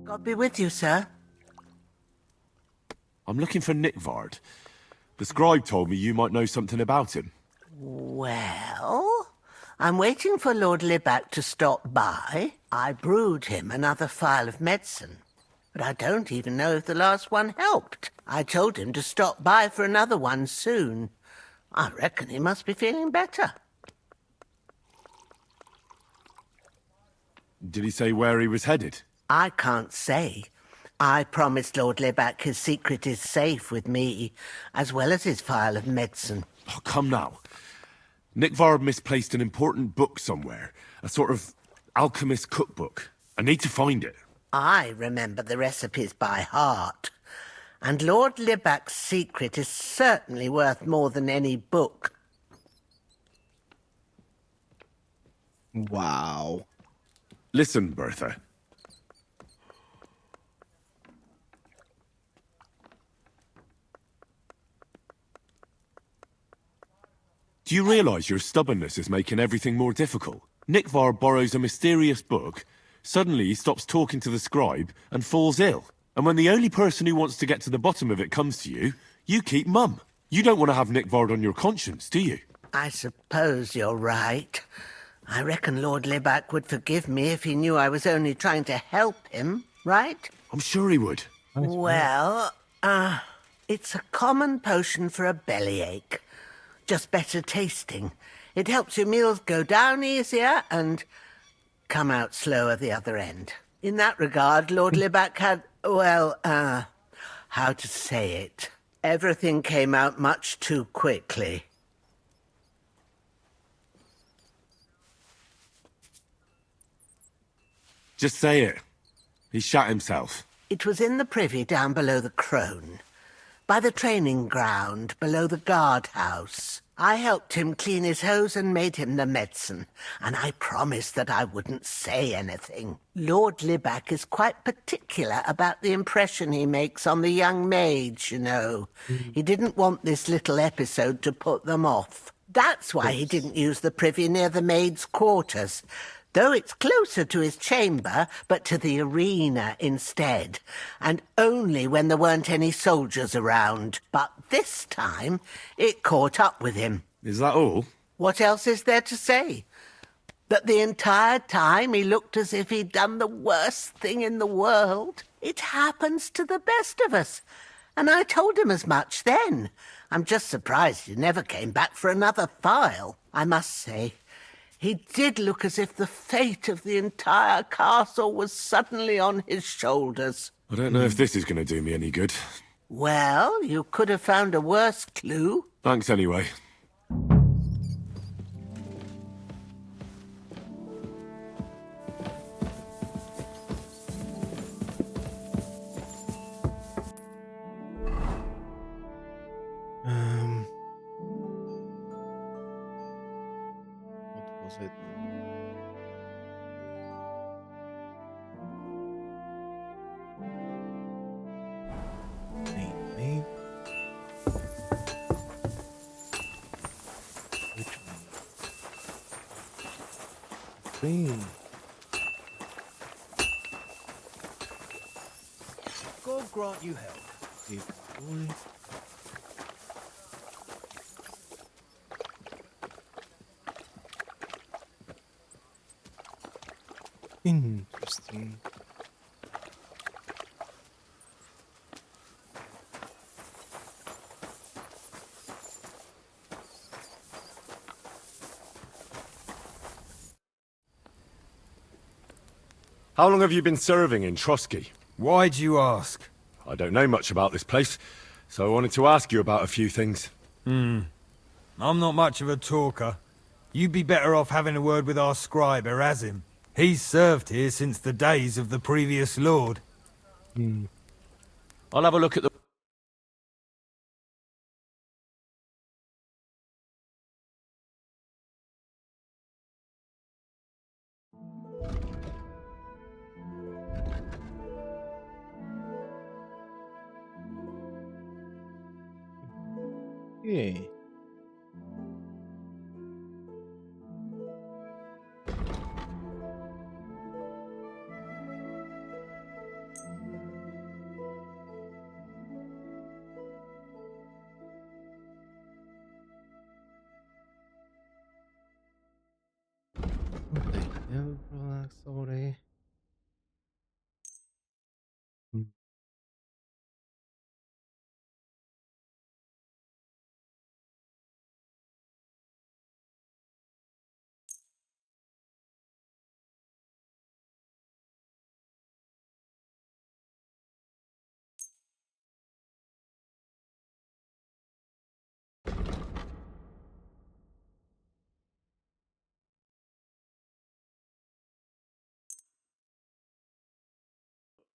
God be with you, sir. I'm looking for Nickvard. The scribe told me you might know something about him. Well, I'm waiting for Lord Libac to stop by. I brewed him another phial of medicine, but I don't even know if the last one helped. I told him to stop by for another one soon. I reckon he must be feeling better. Did he say where he was headed? I can't say. I promised Lord Libac his secret is safe with me, as well as his phial of medicine. Oh, come now. Nickvard misplaced an important book somewhere. A sort of alchemist cookbook. I need to find it. I remember the recipes by heart. And Lord Libac's secret is certainly worth more than any book. Wow. Listen, Bertha. Do you realise your stubbornness is making everything more difficult? Nickvard borrows a mysterious book, suddenly he stops talking to the scribe, and falls ill. And when the only person who wants to get to the bottom of it comes to you, you keep mum. You don't want to have Nickvard on your conscience, do you? I suppose you're right. I reckon Lord Libac would forgive me if he knew I was only trying to help him, right? I'm sure he would. Well, it's a common potion for a bellyache. Just better tasting. It helps your meals go down easier and come out slower the other end. In that regard, Lord Libac had, well, how to say it? Everything came out much too quickly. Just say it. He shot himself. It was in the privy down below the Crone, by the training ground below the guardhouse. I helped him clean his hose and made him the medicine, and I promised that I wouldn't say anything. Lord Libac is quite particular about the impression he makes on the young maids, you know. He didn't want this little episode to put them off. That's why he didn't use the privy near the maids' quarters, though it's closer to his chamber, but to the arena instead, and only when there weren't any soldiers around. But this time, it caught up with him. Is that all? What else is there to say? That the entire time he looked as if he'd done the worst thing in the world. It happens to the best of us, and I told him as much then. I'm just surprised he never came back for another phial. I must say, he did look as if the fate of the entire castle was suddenly on his shoulders. I don't know if this is going to do me any good. Well, you could have found a worse clue. Thanks anyway. What was it? Me. Which one? Green. God grant you help. Hey, boy. Interesting. How long have you been serving in Trotsky? Why'd you ask? I don't know much about this place, so I wanted to ask you about a few things. I'm not much of a talker. You'd be better off having a word with our scribe, Erasim. He's served here since the days of the previous lord. I'll have a look at the 예. sorry.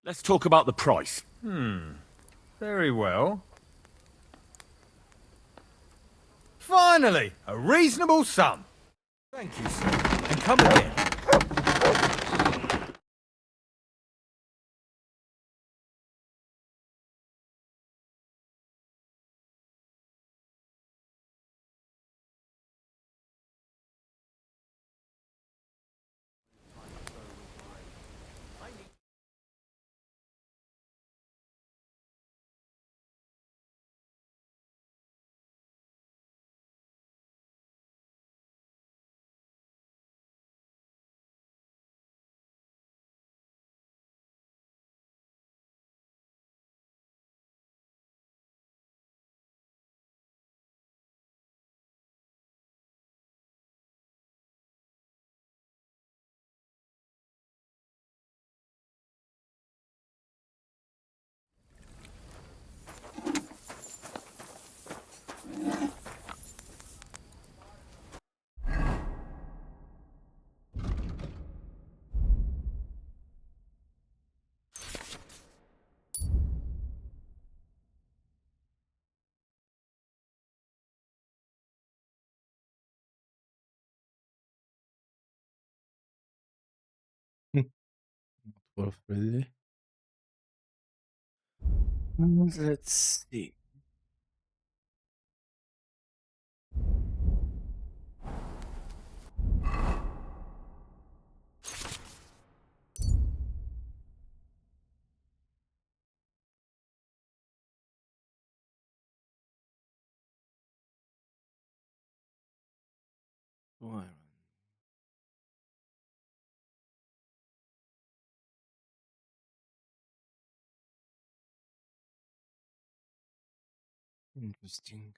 Let's talk about the price. Very well. Finally, a reasonable sum. Thank you, sir. And come again. Dwarf really? Let's see. Iron. Interesting.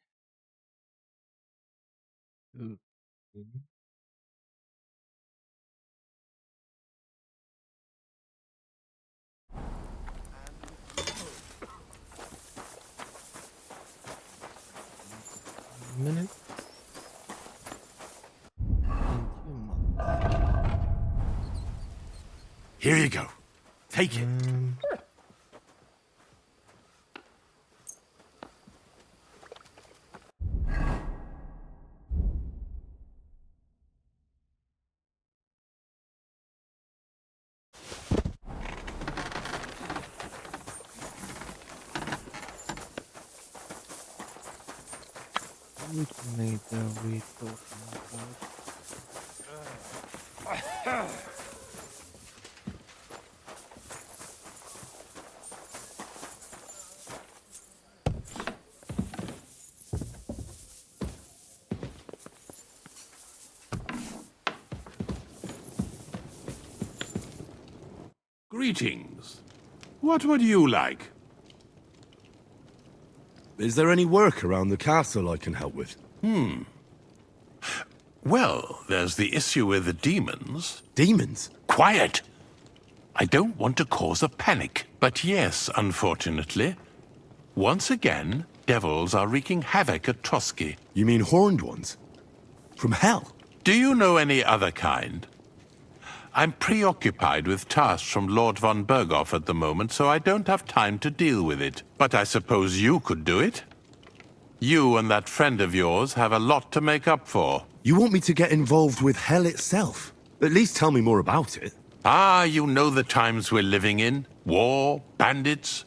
Okay. Minute. Here you go. Take it. Which mate are we talking about? Greetings. What would you like? Is there any work around the castle I can help with? Well, there's the issue with the demons. Demons? Quiet! I don't want to cause a panic, but yes, unfortunately. Once again, devils are wreaking havoc at Trotsky. You mean horned ones? From hell? Do you know any other kind? I'm preoccupied with tasks from Lord von Berghoff at the moment, so I don't have time to deal with it. But I suppose you could do it? You and that friend of yours have a lot to make up for. You want me to get involved with hell itself? At least tell me more about it. Ah, you know the times we're living in. War, bandits.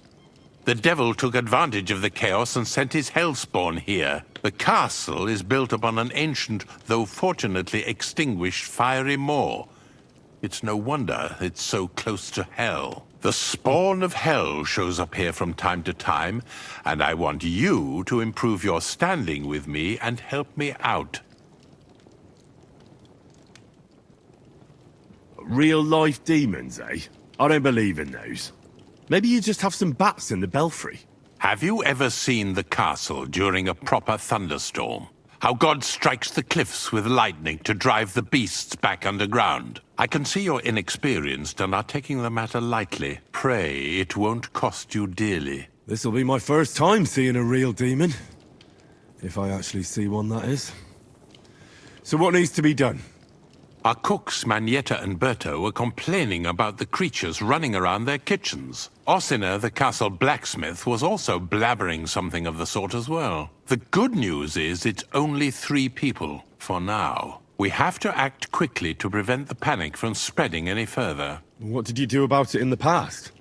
The devil took advantage of the chaos and sent his hellspawn here. The castle is built upon an ancient, though fortunately extinguished, fiery moor. It's no wonder it's so close to hell. The spawn of hell shows up here from time to time, and I want you to improve your standing with me and help me out. Real-life demons, eh? I don't believe in those. Maybe you just have some bats in the belfry. Have you ever seen the castle during a proper thunderstorm? How God strikes the cliffs with lightning to drive the beasts back underground. I can see you're inexperienced and are taking the matter lightly. Pray it won't cost you dearly. This'll be my first time seeing a real demon. If I actually see one, that is. So what needs to be done? Our cooks, Manietta and Berto, were complaining about the creatures running around their kitchens. Ossina, the castle blacksmith, was also blabbering something of the sort as well. The good news is it's only 3 people, for now. We have to act quickly to prevent the panic from spreading any further. What did you do about it in the past?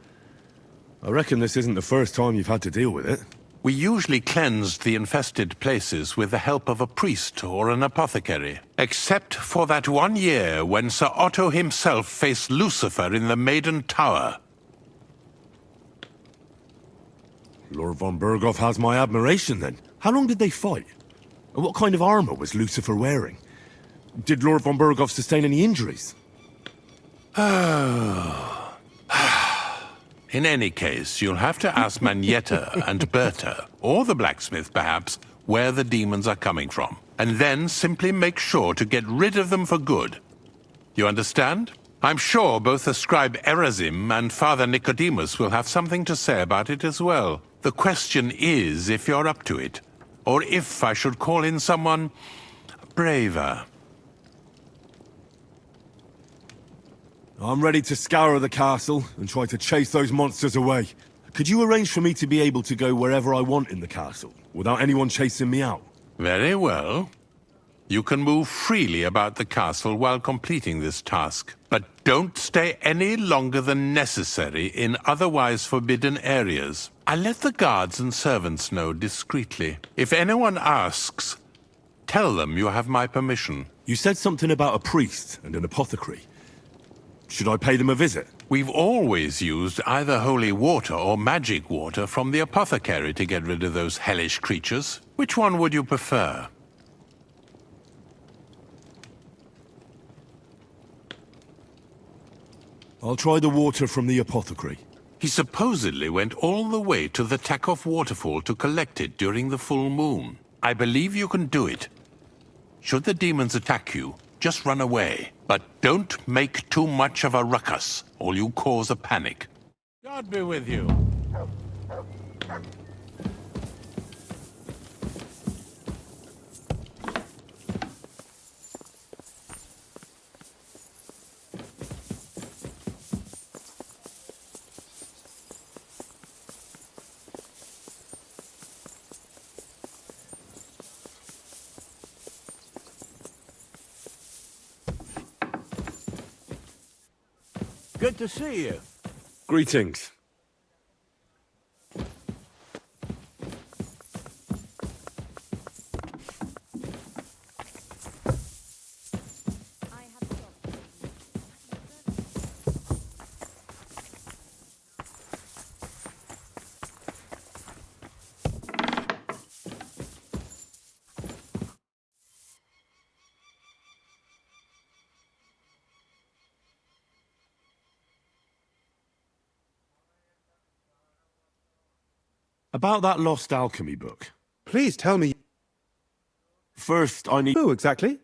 I reckon this isn't the first time you've had to deal with it. We usually cleansed the infested places with the help of a priest or an apothecary. Except for that one year when Sir Otto himself faced Lucifer in the Maiden Tower. Lord von Berghoff has my admiration, then. How long did they fight? And what kind of armor was Lucifer wearing? Did Lord von Berghoff sustain any injuries? In any case, you'll have to ask Manietta and Berta, or the blacksmith perhaps, where the demons are coming from. And then simply make sure to get rid of them for good. You understand? I'm sure both the scribe Erazim and Father Nicodemus will have something to say about it as well. The question is if you're up to it, or if I should call in someone braver. I'm ready to scour the castle and try to chase those monsters away. Could you arrange for me to be able to go wherever I want in the castle, without anyone chasing me out? Very well. You can move freely about the castle while completing this task, but don't stay any longer than necessary in otherwise forbidden areas. I'll let the guards and servants know discreetly. If anyone asks, tell them you have my permission. You said something about a priest and an apothecary. Should I pay them a visit? We've always used either holy water or magic water from the apothecary to get rid of those hellish creatures. Which one would you prefer? I'll try the water from the apothecary. He supposedly went all the way to the Takov waterfall to collect it during the full moon. I believe you can do it. Should the demons attack you, just run away. But don't make too much of a ruckus, or you cause a panic. God be with you. Good to see you. Greetings. About that lost alchemy book. Please tell me First, I need... who exactly?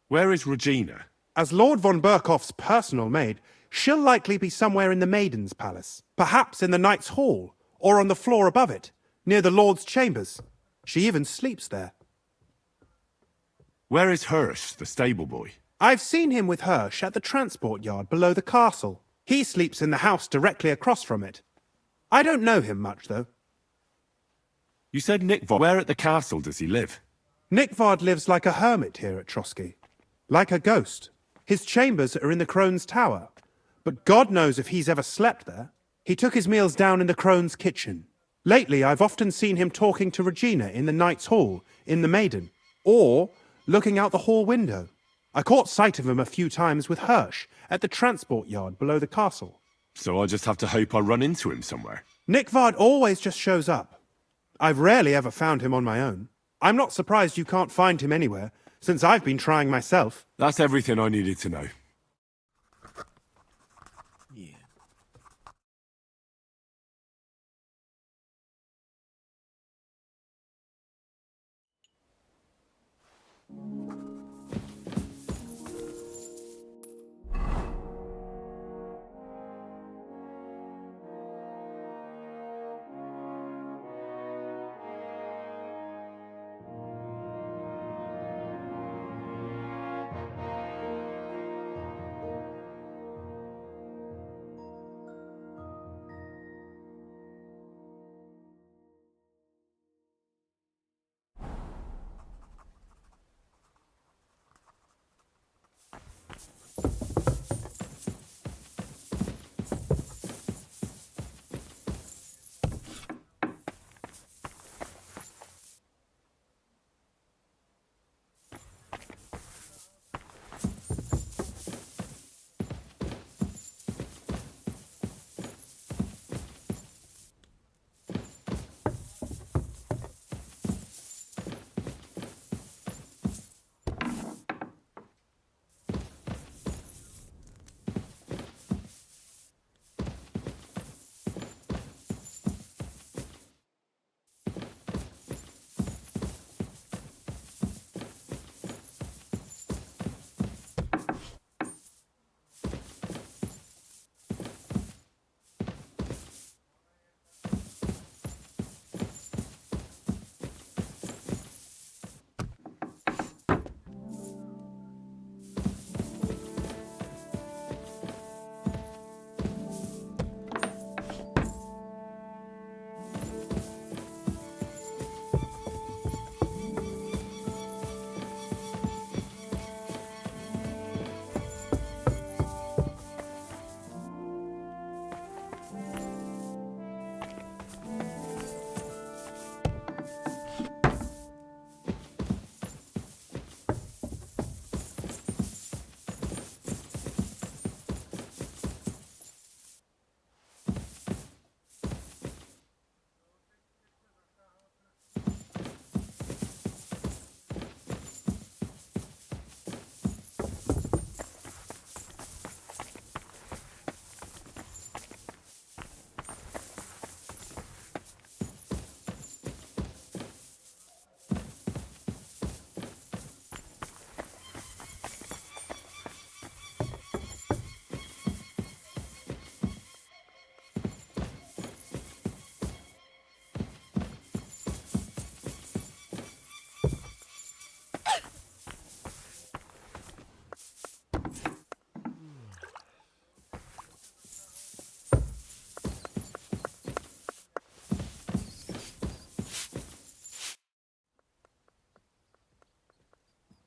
Where is Regina? As Lord von Berkhoff's personal maid, she'll likely be somewhere in the Maiden's Palace. Perhaps in the Knight's Hall, or on the floor above it, near the Lord's chambers. She even sleeps there. Where is Hirsch, the stable boy? I've seen him with Hirsch at the transport yard below the castle. He sleeps in the house directly across from it. I don't know him much, though. You said Nickvard. Where at the castle does he live? Nickvard lives like a hermit here at Trotsky. Like a ghost. His chambers are in the Crone's Tower, but God knows if he's ever slept there. He took his meals down in the crone's kitchen. Lately, I've often seen him talking to Regina in the Knight's Hall, in the Maiden, or looking out the hall window. I caught sight of him a few times with Hirsch at the transport yard below the castle. So I just have to hope I run into him somewhere. Nickvard always just shows up. I've rarely ever found him on my own. I'm not surprised you can't find him anywhere, since I've been trying myself. That's everything I needed to know. Yeah.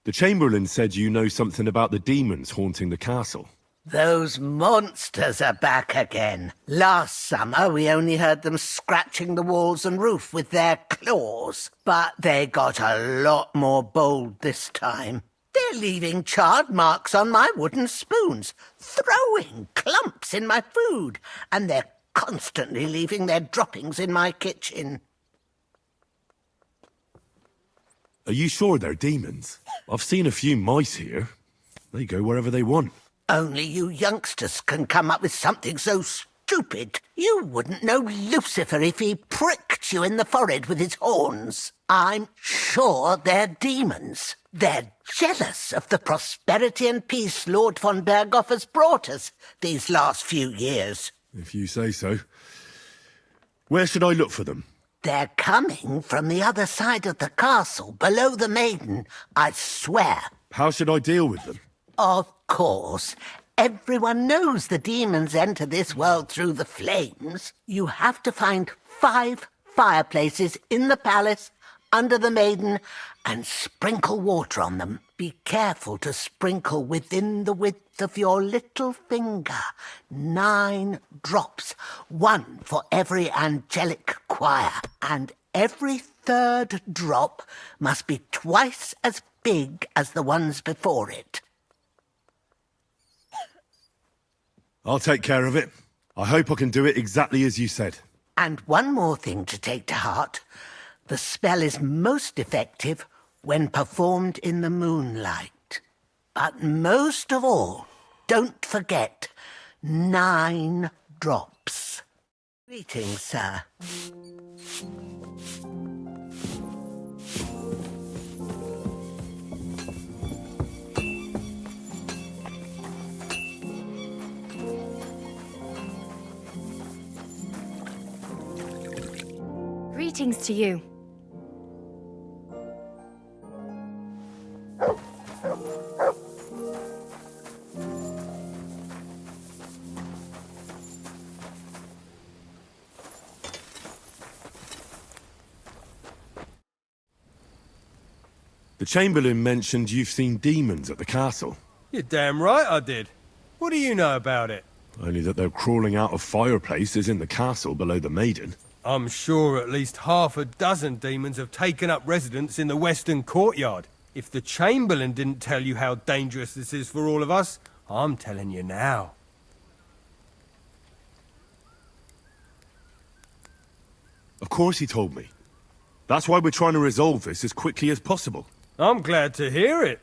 The Chamberlain said you know something about the demons haunting the castle. Those monsters are back again. Last summer, we only heard them scratching the walls and roof with their claws. But they got a lot more bold this time. They're leaving charred marks on my wooden spoons, throwing clumps in my food, and they're constantly leaving their droppings in my kitchen. Are you sure they're demons? I've seen a few mice here. They go wherever they want. Only you youngsters can come up with something so stupid. You wouldn't know Lucifer if he pricked you in the forehead with his horns. I'm sure they're demons. They're jealous of the prosperity and peace Lord von Berghoff has brought us these last few years. If you say so. Where should I look for them? They're coming from the other side of the castle, below the Maiden, I swear. How should I deal with them? Of course. Everyone knows the demons enter this world through the flames. You have to find 5 fireplaces in the palace under the maiden and sprinkle water on them. Be careful to sprinkle within the width of your little finger. 9 drops, 1 for every angelic choir, and every 3rd drop must be twice as big as the ones before it. I'll take care of it. I hope I can do it exactly as you said. And one more thing to take to heart. The spell is most effective when performed in the moonlight. But most of all, don't forget 9 drops. Greetings, sir. Greetings to you. The Chamberlain mentioned you've seen demons at the castle. You're damn right I did. What do you know about it? Only that they're crawling out of fireplaces in the castle below the Maiden. I'm sure at least half a dozen demons have taken up residence in the western courtyard. If the Chamberlain didn't tell you how dangerous this is for all of us, I'm telling you now. Of course he told me. That's why we're trying to resolve this as quickly as possible. I'm glad to hear it.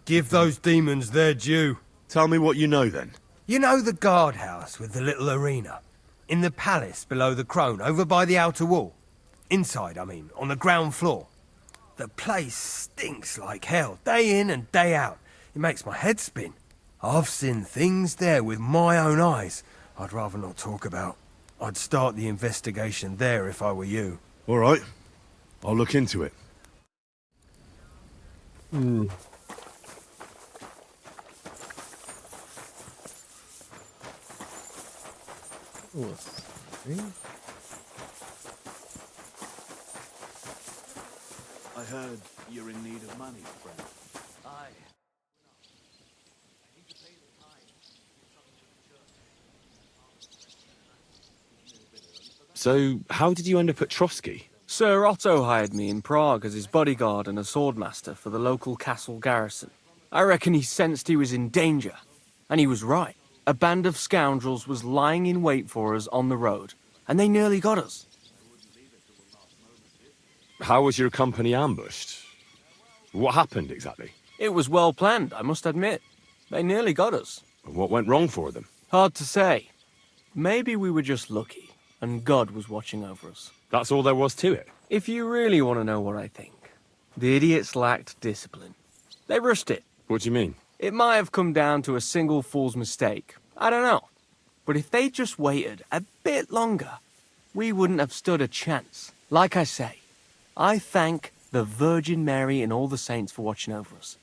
Give those demons their due. Tell me what you know then. You know the guardhouse with the little arena? In the palace below the Crone, over by the outer wall. Inside, I mean, on the ground floor. The place stinks like hell, day in and day out. It makes my head spin. I've seen things there with my own eyes I'd rather not talk about. I'd start the investigation there if I were you. All right. I'll look into it. I heard you're in need of money, friend. Aye. So, how did you end up at Trotsky? Sir Otto hired me in Prague as his bodyguard and a swordmaster for the local castle garrison. I reckon he sensed he was in danger. And he was right. A band of scoundrels was lying in wait for us on the road, and they nearly got us. How was your company ambushed? What happened exactly? It was well planned, I must admit. They nearly got us. What went wrong for them? Hard to say. Maybe we were just lucky, and God was watching over us. That's all there was to it. If you really want to know what I think, the idiots lacked discipline. They rushed it. What do you mean? It might have come down to a single fool's mistake. I don't know. But if they just waited a bit longer, we wouldn't have stood a chance. Like I say, I thank the Virgin Mary and all the saints for watching over us.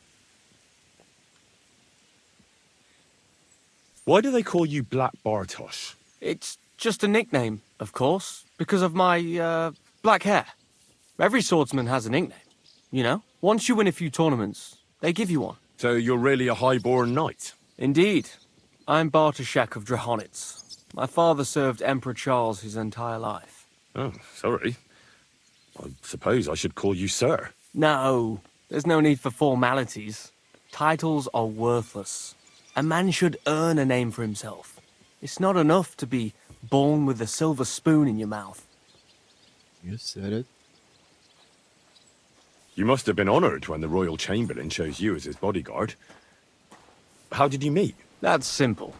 Why do they call you Black Bartosz? It's just a nickname, of course, because of my, black hair. Every swordsman has a nickname, you know? Once you win a few tournaments, they give you one. So you're really a high-born knight? Indeed. I'm Bartoszek of Drahonitz. My father served Emperor Charles his entire life. Oh, sorry. I suppose I should call you Sir. No, there's no need for formalities. Titles are worthless. A man should earn a name for himself. It's not enough to be born with a silver spoon in your mouth. You said it. You must have been honoured when the Royal Chamberlain chose you as his bodyguard. How did you meet? That's simple.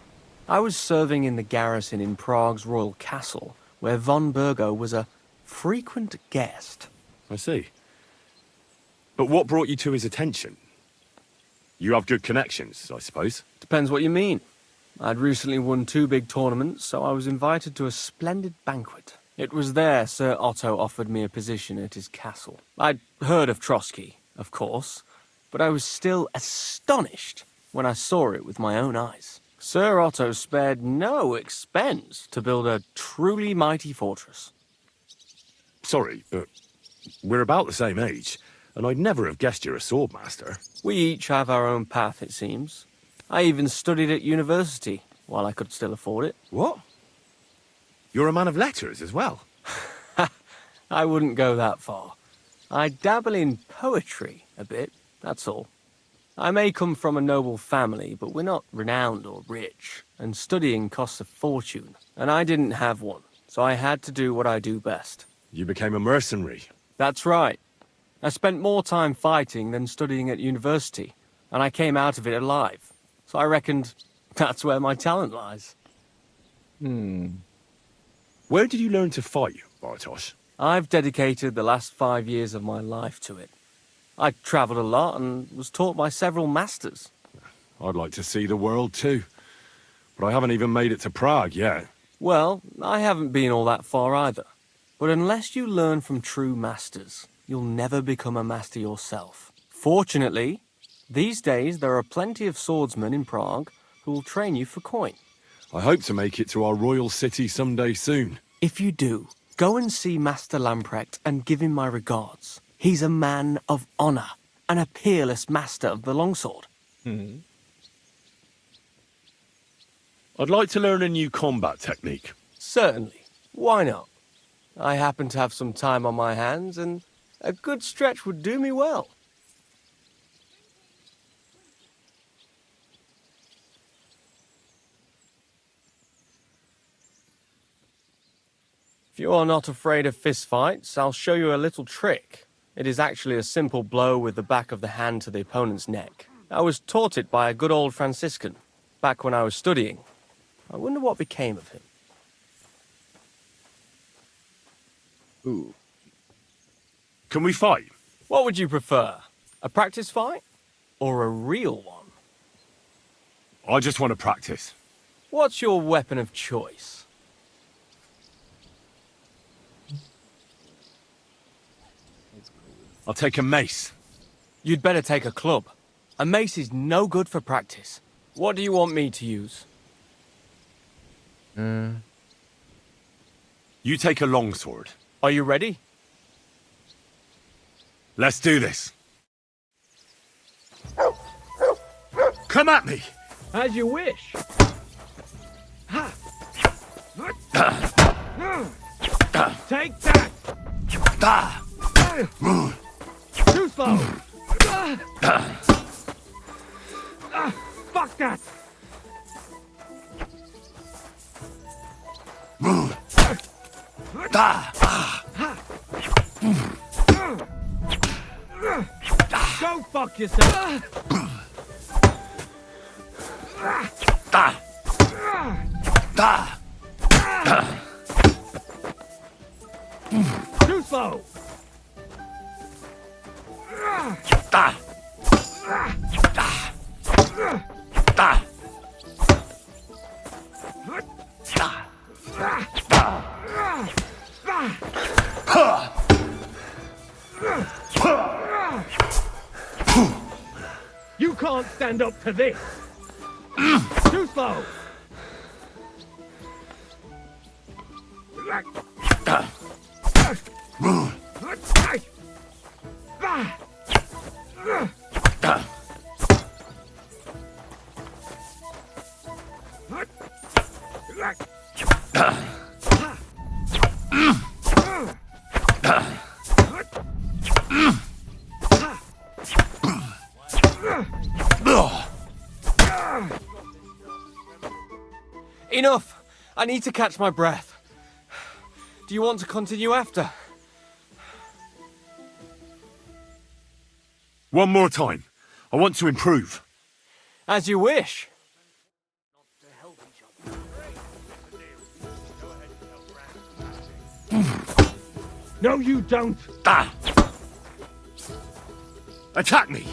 I was serving in the garrison in Prague's royal castle, where von Burgo was a frequent guest. I see. But what brought you to his attention? You have good connections, I suppose. Depends what you mean. I'd recently won 2 big tournaments, so I was invited to a splendid banquet. It was there Sir Otto offered me a position at his castle. I'd heard of Trotsky, of course, but I was still astonished when I saw it with my own eyes. Sir Otto spared no expense to build a truly mighty fortress. Sorry, but we're about the same age, and I'd never have guessed you're a swordmaster. We each have our own path, it seems. I even studied at university, while I could still afford it. What? You're a man of letters as well? I wouldn't go that far. I dabble in poetry a bit, that's all. I may come from a noble family, but we're not renowned or rich, and studying costs a fortune, and I didn't have one, so I had to do what I do best. You became a mercenary. That's right. I spent more time fighting than studying at university, and I came out of it alive. So I reckoned that's where my talent lies. Where did you learn to fight, Bartosz? I've dedicated the last 5 years of my life to it. I travelled a lot and was taught by several masters. I'd like to see the world too, but I haven't even made it to Prague yet. Well, I haven't been all that far either. But unless you learn from true masters, you'll never become a master yourself. Fortunately, these days there are plenty of swordsmen in Prague who will train you for coin. I hope to make it to our royal city someday soon. If you do, go and see Master Lamprecht and give him my regards. He's a man of honour and a peerless master of the longsword. I'd like to learn a new combat technique. Certainly. Why not? I happen to have some time on my hands, and a good stretch would do me well. If you are not afraid of fistfights, I'll show you a little trick. It is actually a simple blow with the back of the hand to the opponent's neck. I was taught it by a good old Franciscan, back when I was studying. I wonder what became of him. Ooh. Can we fight? What would you prefer? A practice fight? Or a real one? I just want to practice. What's your weapon of choice? I'll take a mace. You'd better take a club. A mace is no good for practice. What do you want me to use? You take a longsword. Are you ready? Let's do this. Come at me! As you wish. Take that! Too slow! Fuck that! Go fuck yourself! Too slow! You can't stand up to this! Too slow! Enough! I need to catch my breath. Do you want to continue after? One more time. I want to improve. As you wish. No, you don't! Attack me!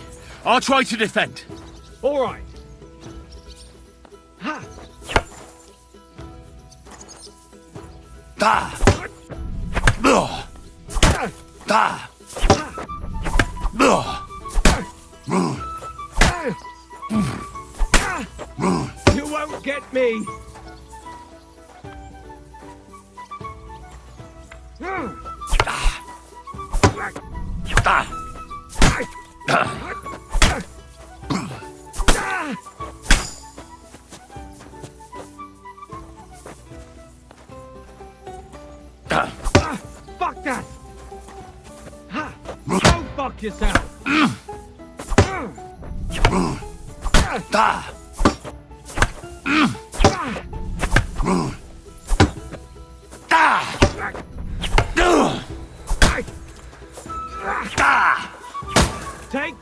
I'll try to defend. All right. Ha! You won't get me! Take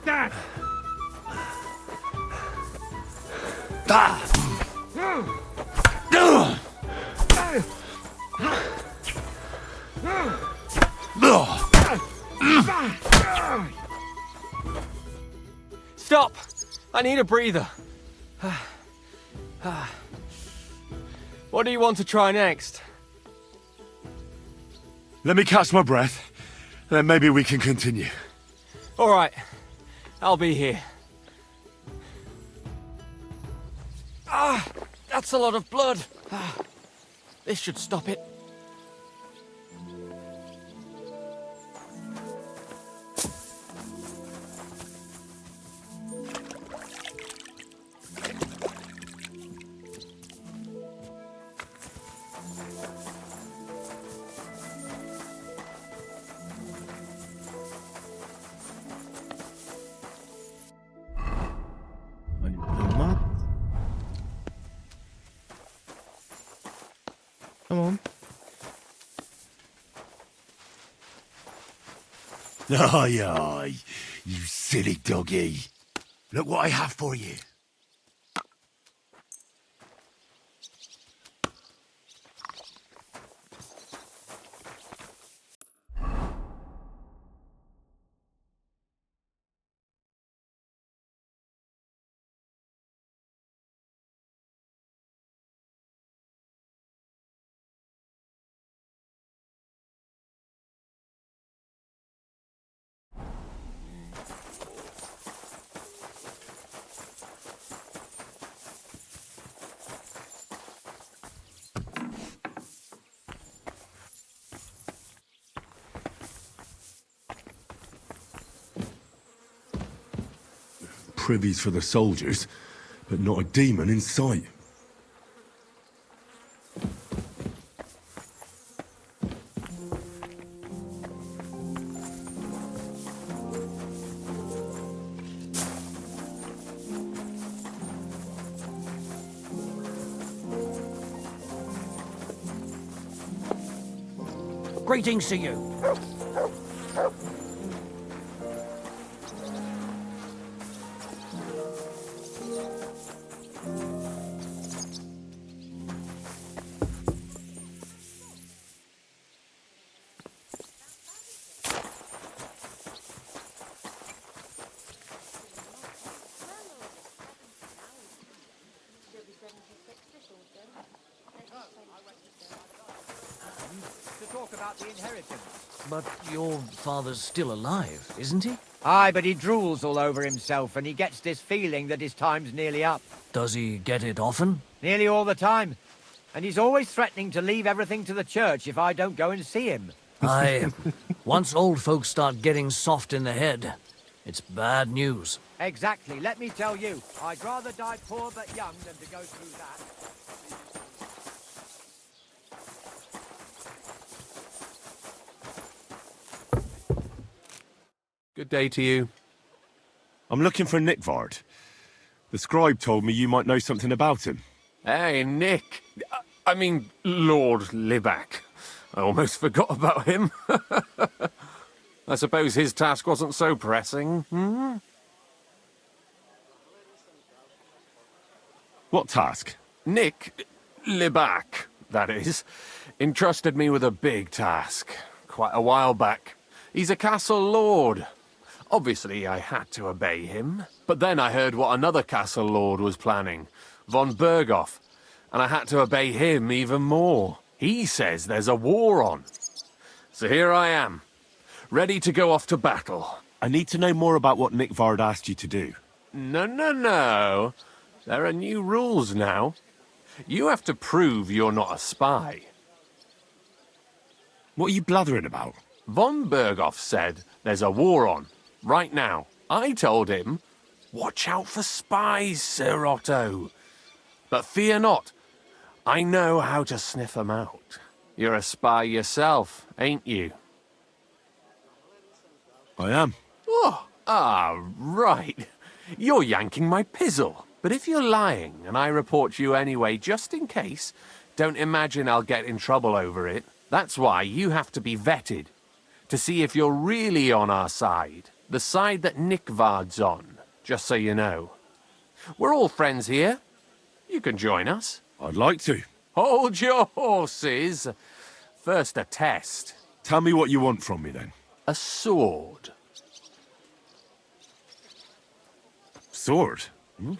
that! Stop! I need a breather. What do you want to try next? Let me catch my breath, then maybe we can continue. All right, I'll be here. That's a lot of blood. This should stop it. Come on. Aye, aye, you silly doggy. Look what I have for you. Privies for the soldiers, but not a demon in sight. Greetings to you. Talk about the inheritance. But your father's still alive, isn't he? Aye, but he drools all over himself and he gets this feeling that his time's nearly up. Does he get it often? Nearly all the time. And he's always threatening to leave everything to the church if I don't go and see him. Aye. Once old folks start getting soft in the head, it's bad news. Exactly. Let me tell you, I'd rather die poor but young than to go through that. Good day to you. I'm looking for Nickvard. The scribe told me you might know something about him. Hey, Nick. I mean, Lord Liback. I almost forgot about him. I suppose his task wasn't so pressing, hmm? What task? Nick Liback, that is, entrusted me with a big task quite a while back. He's a castle lord. Obviously, I had to obey him. But then I heard what another castle lord was planning, von Berghoff, and I had to obey him even more. He says there's a war on. So here I am, ready to go off to battle. I need to know more about what Nickvard asked you to do. No. There are new rules now. You have to prove you're not a spy. What are you blathering about? Von Berghoff said there's a war on, right now. I told him, watch out for spies, Sir Otto. But fear not, I know how to sniff them out. You're a spy yourself, ain't you? I am. Oh, right. You're yanking my pizzle. But if you're lying and I report you anyway, just in case, don't imagine I'll get in trouble over it. That's why you have to be vetted, to see if you're really on our side, the side that Nickvard's on, just so you know. We're all friends here. You can join us. I'd like to. Hold your horses. First a test. Tell me what you want from me, then. A sword. Sword? Hmm?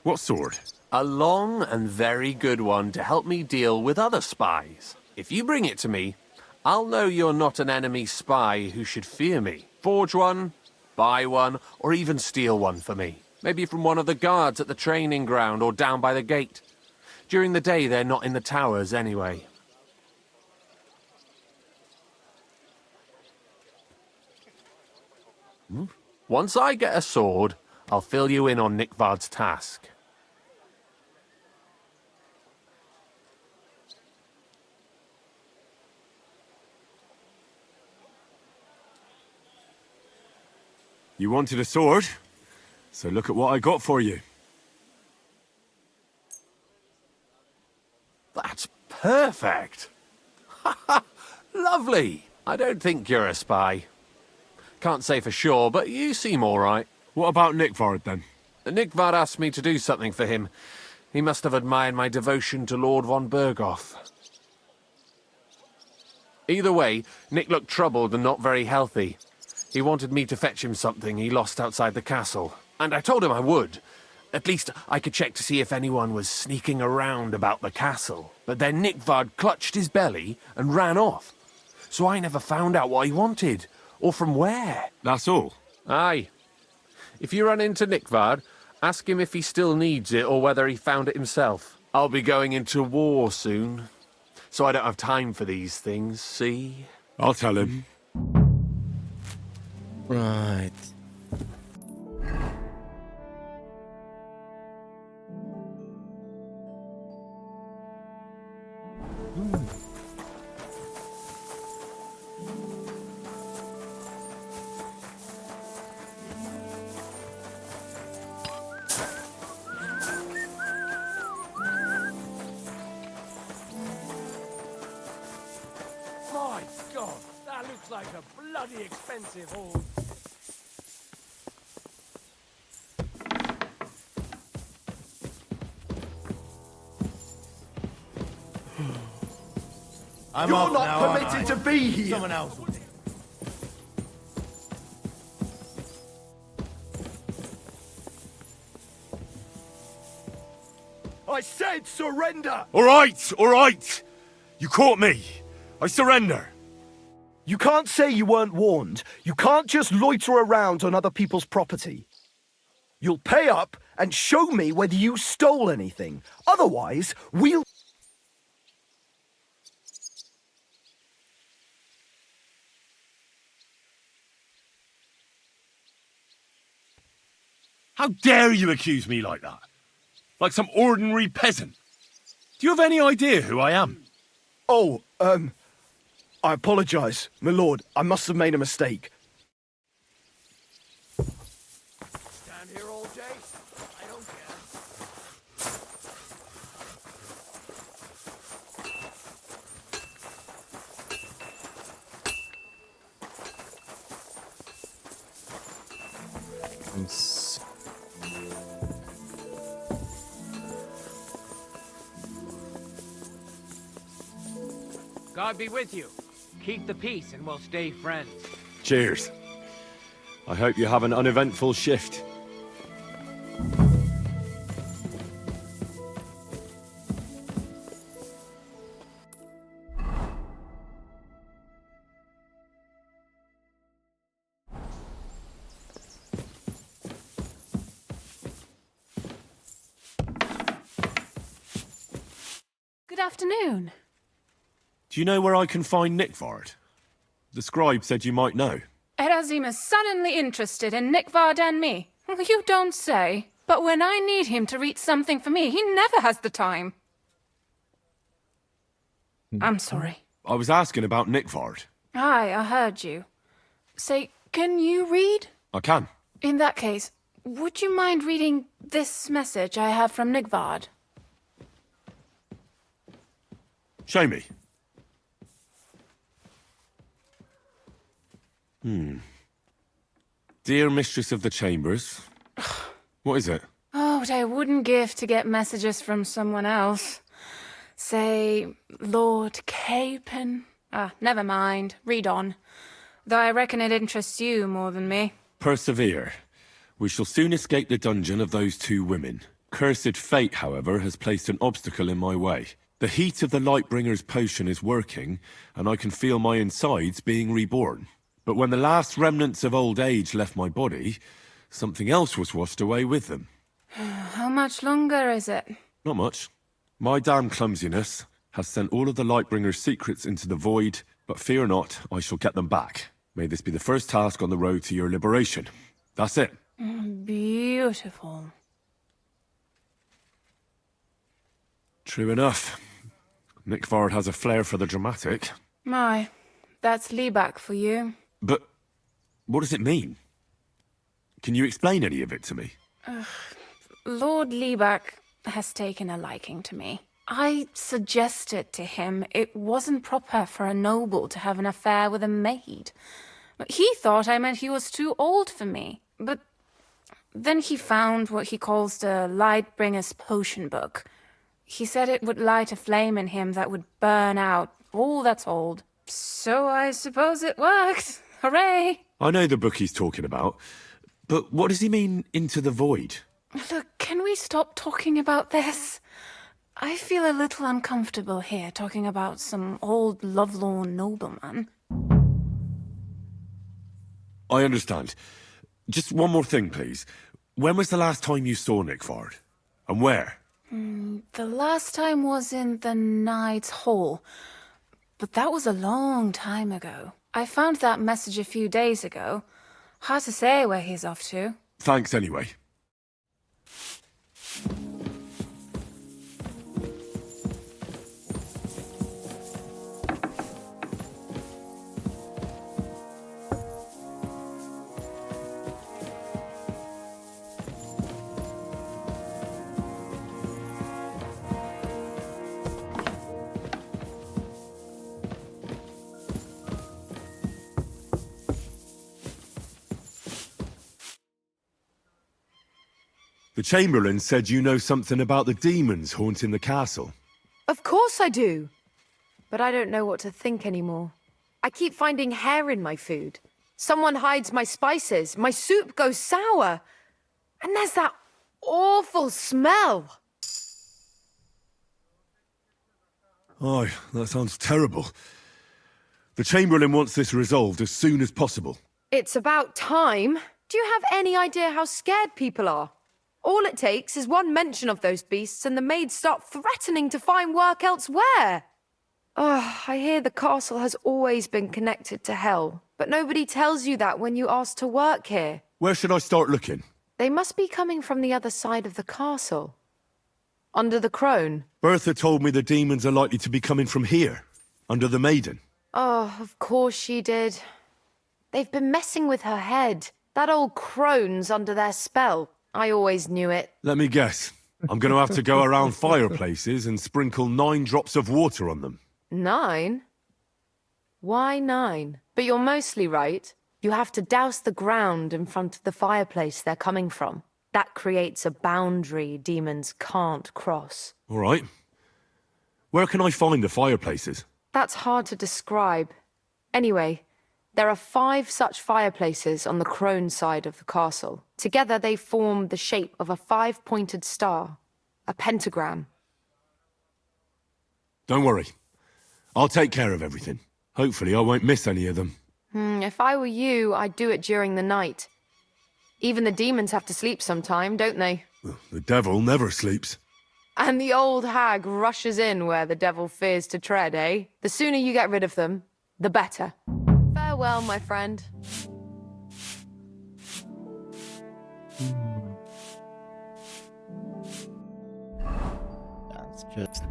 What sword? A long and very good one to help me deal with other spies. If you bring it to me, I'll know you're not an enemy spy who should fear me. Forge one, buy one, or even steal one for me. Maybe from one of the guards at the training ground or down by the gate. During the day, they're not in the towers anyway. Once I get a sword, I'll fill you in on Nickvard's task. You wanted a sword, so look at what I got for you. That's perfect. Lovely. I don't think you're a spy. Can't say for sure, but you seem all right. What about Nickvard, then? Nickvard asked me to do something for him. He must have admired my devotion to Lord von Berghoff. Either way, Nick looked troubled and not very healthy. He wanted me to fetch him something he lost outside the castle. And I told him I would. At least I could check to see if anyone was sneaking around about the castle. But then Nickvard clutched his belly and ran off. So I never found out what he wanted, or from where. That's all? Aye. If you run into Nickvard, ask him if he still needs it or whether he found it himself. I'll be going into war soon, so I don't have time for these things, see? I'll tell him. Right. My God, that looks like a bloody expensive haul. I'm You're off not now, aren't permitted I? to be here. Someone else will. I said surrender! All right! You caught me. I surrender. You can't say you weren't warned. You can't just loiter around on other people's property. You'll pay up and show me whether you stole anything. Otherwise, we'll... How dare you accuse me like that? Like some ordinary peasant. Do you have any idea who I am? Oh, I apologize, my lord. I must have made a mistake. Stand here all day? I don't care. God be with you. Keep the peace and we'll stay friends. Cheers. I hope you have an uneventful shift. Good afternoon. Do you know where I can find Nickvard? The scribe said you might know. Erazim is suddenly interested in Nickvard and me. You don't say. But when I need him to read something for me, he never has the time. I'm sorry. I was asking about Nickvard. Aye, I heard you. Say, can you read? I can. In that case, would you mind reading This message I have from Nigvard. Show me. Dear Mistress of the Chambers. What is it? Oh, what I wouldn't give to get messages from someone else. Say, Lord Capon. Never mind. Read on. Though I reckon it interests you more than me. Persevere. We shall soon escape the dungeon of those two women. Cursed fate, however, has placed an obstacle in my way. The heat of the Lightbringer's potion is working, and I can feel my insides being reborn. But when the last remnants of old age left my body, something else was washed away with them. How much longer is it? Not much. My damn clumsiness has sent all of the Lightbringer's secrets into the void, but fear not, I shall get them back. May this be the first task on the road to your liberation. That's it. Beautiful. True enough. Nigvard has a flair for the dramatic. My, that's Liebach for you. But what does it mean? Can you explain any of it to me? Lord Liebach has taken a liking to me. I suggested to him it wasn't proper for a noble to have an affair with a maid. He thought I meant he was too old for me. But then he found what he calls the Lightbringer's potion book. He said it would light a flame in him that would burn out all that's old. So I suppose it worked. Hooray! I know the book he's talking about, but what does he mean, into the void? Look, can we stop talking about this? I feel a little uncomfortable here talking about some old lovelorn nobleman. I understand. Just one more thing, please. When was the last time you saw Nigvard? And where? The last time was in the Knight's Hall, but that was a long time ago. I found that message a few days ago. Hard to say where he's off to. Thanks anyway. The Chamberlain said you know something about the demons haunting the castle. Of course I do. But I don't know what to think anymore. I keep finding hair in my food. Someone hides my spices. My soup goes sour. And there's that awful smell. Oh, that sounds terrible. The Chamberlain wants this resolved as soon as possible. It's about time. Do you have any idea how scared people are? All it takes is one mention of those beasts and the maids start threatening to find work elsewhere. I hear the castle has always been connected to hell, but nobody tells you that when you ask to work here. Where should I start looking? They must be coming from the other side of the castle. Under the crone. Bertha told me the demons are likely to be coming from here, under the Maiden. Oh, of course she did. They've been messing with her head. That old crone's under their spell. I always knew it. Let me guess. I'm going to have to go around fireplaces and sprinkle 9 drops of water on them. 9? Why 9? But you're mostly right. You have to douse the ground in front of the fireplace they're coming from. That creates a boundary demons can't cross. All right. Where can I find the fireplaces? That's hard to describe. Anyway, there are 5 such fireplaces on the crone side of the castle. Together they form the shape of a 5-pointed star, a pentagram. Don't worry. I'll take care of everything. Hopefully I won't miss any of them. If I were you, I'd do it during the night. Even the demons have to sleep sometime, don't they? The devil never sleeps. And the old hag rushes in where the devil fears to tread, eh? The sooner you get rid of them, the better. Farewell, my friend. That's just...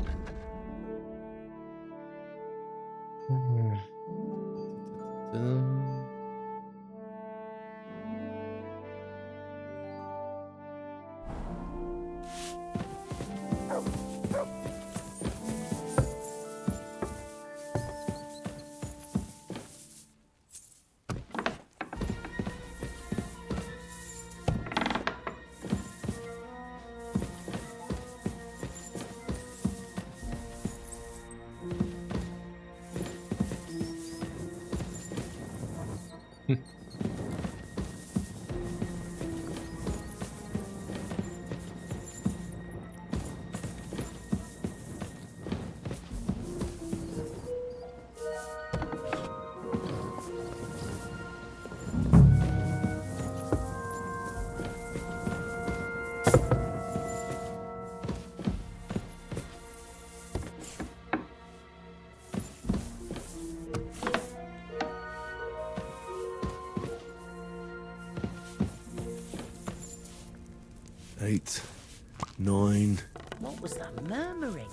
8, 9. What was that murmuring?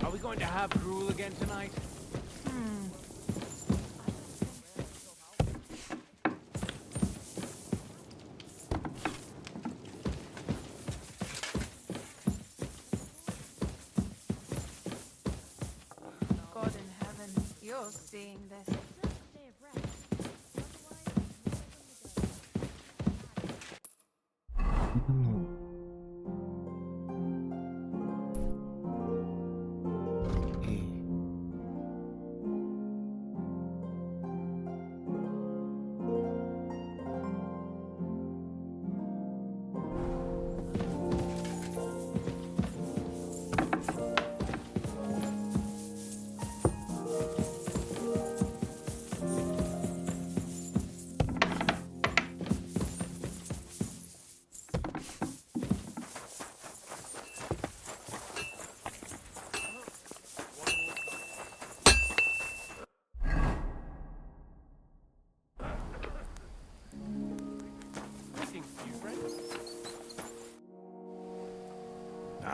Are we going to have gruel again tonight? God in heaven, you're seeing this.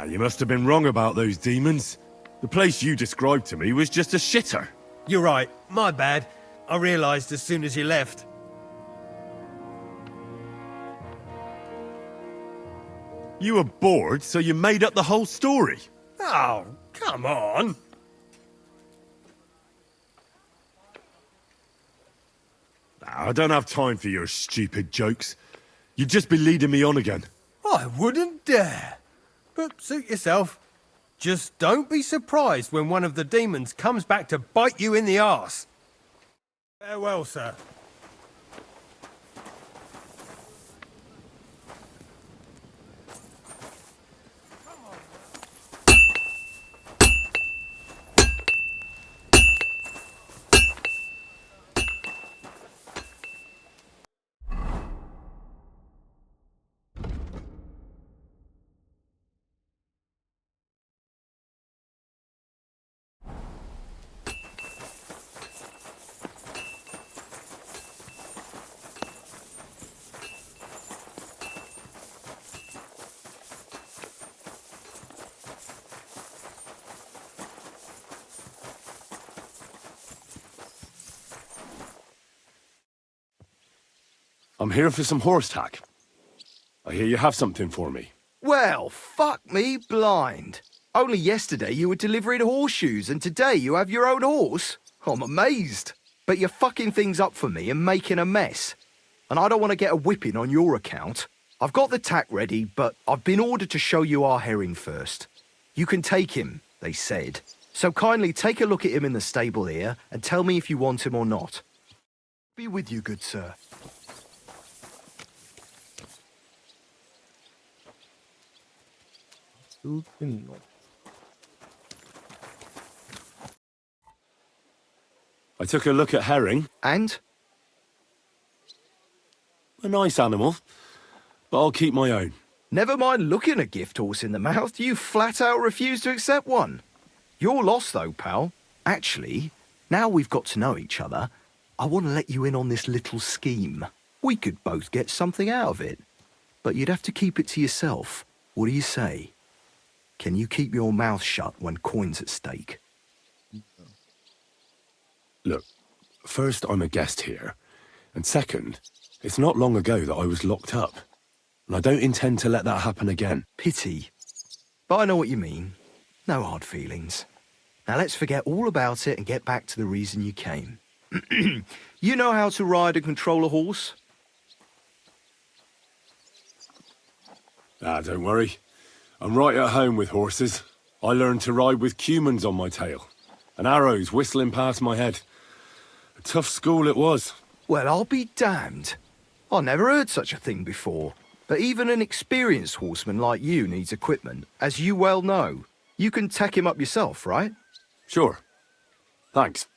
Ah, you must have been wrong about those demons. The place you described to me was just a shitter. You're right, my bad. I realised as soon as you left. You were bored, so you made up the whole story. Oh, come on. Ah, I don't have time for your stupid jokes. You'd just be leading me on again. I wouldn't dare. But suit yourself. Just don't be surprised when one of the demons comes back to bite you in the arse. Farewell, sir. I'm here for some horse tack. I hear you have something for me. Well, fuck me blind. Only yesterday you were delivering horseshoes and today you have your own horse? I'm amazed. But you're fucking things up for me and making a mess. And I don't want to get a whipping on your account. I've got the tack ready, but I've been ordered to show you our herring first. You can take him, they said. So kindly take a look at him in the stable here and tell me if you want him or not. Be with you, good sir. I took a look at herring. And? A nice animal, but I'll keep my own. Never mind looking a gift horse in the mouth, you flat out refuse to accept one. You're lost though, pal. Actually, now we've got to know each other, I want to let you in on this little scheme. We could both get something out of it. But you'd have to keep it to yourself. What do you say? Can you keep your mouth shut when coin's at stake? Look, first I'm a guest here, And second, it's not long ago that I was locked up. And I don't intend to let that happen again. Pity. But I know what you mean. No hard feelings. Now let's forget all about it and get back to the reason you came. You know how to ride and control a horse? Ah, don't worry. I'm right at home with horses. I learned to ride with cumans on my tail, and arrows whistling past my head. A tough school it was. Well, I'll be damned. I never heard such a thing before. But even an experienced horseman like you needs equipment, as you well know. You can tack him up yourself, right? Sure. Thanks.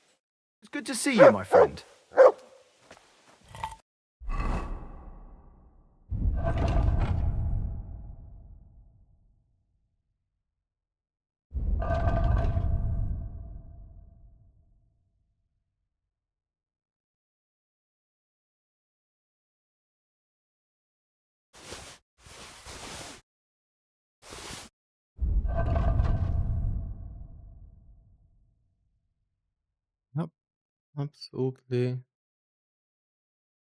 It's good to see you, my friend. Nope. Absolutely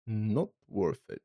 not worth it.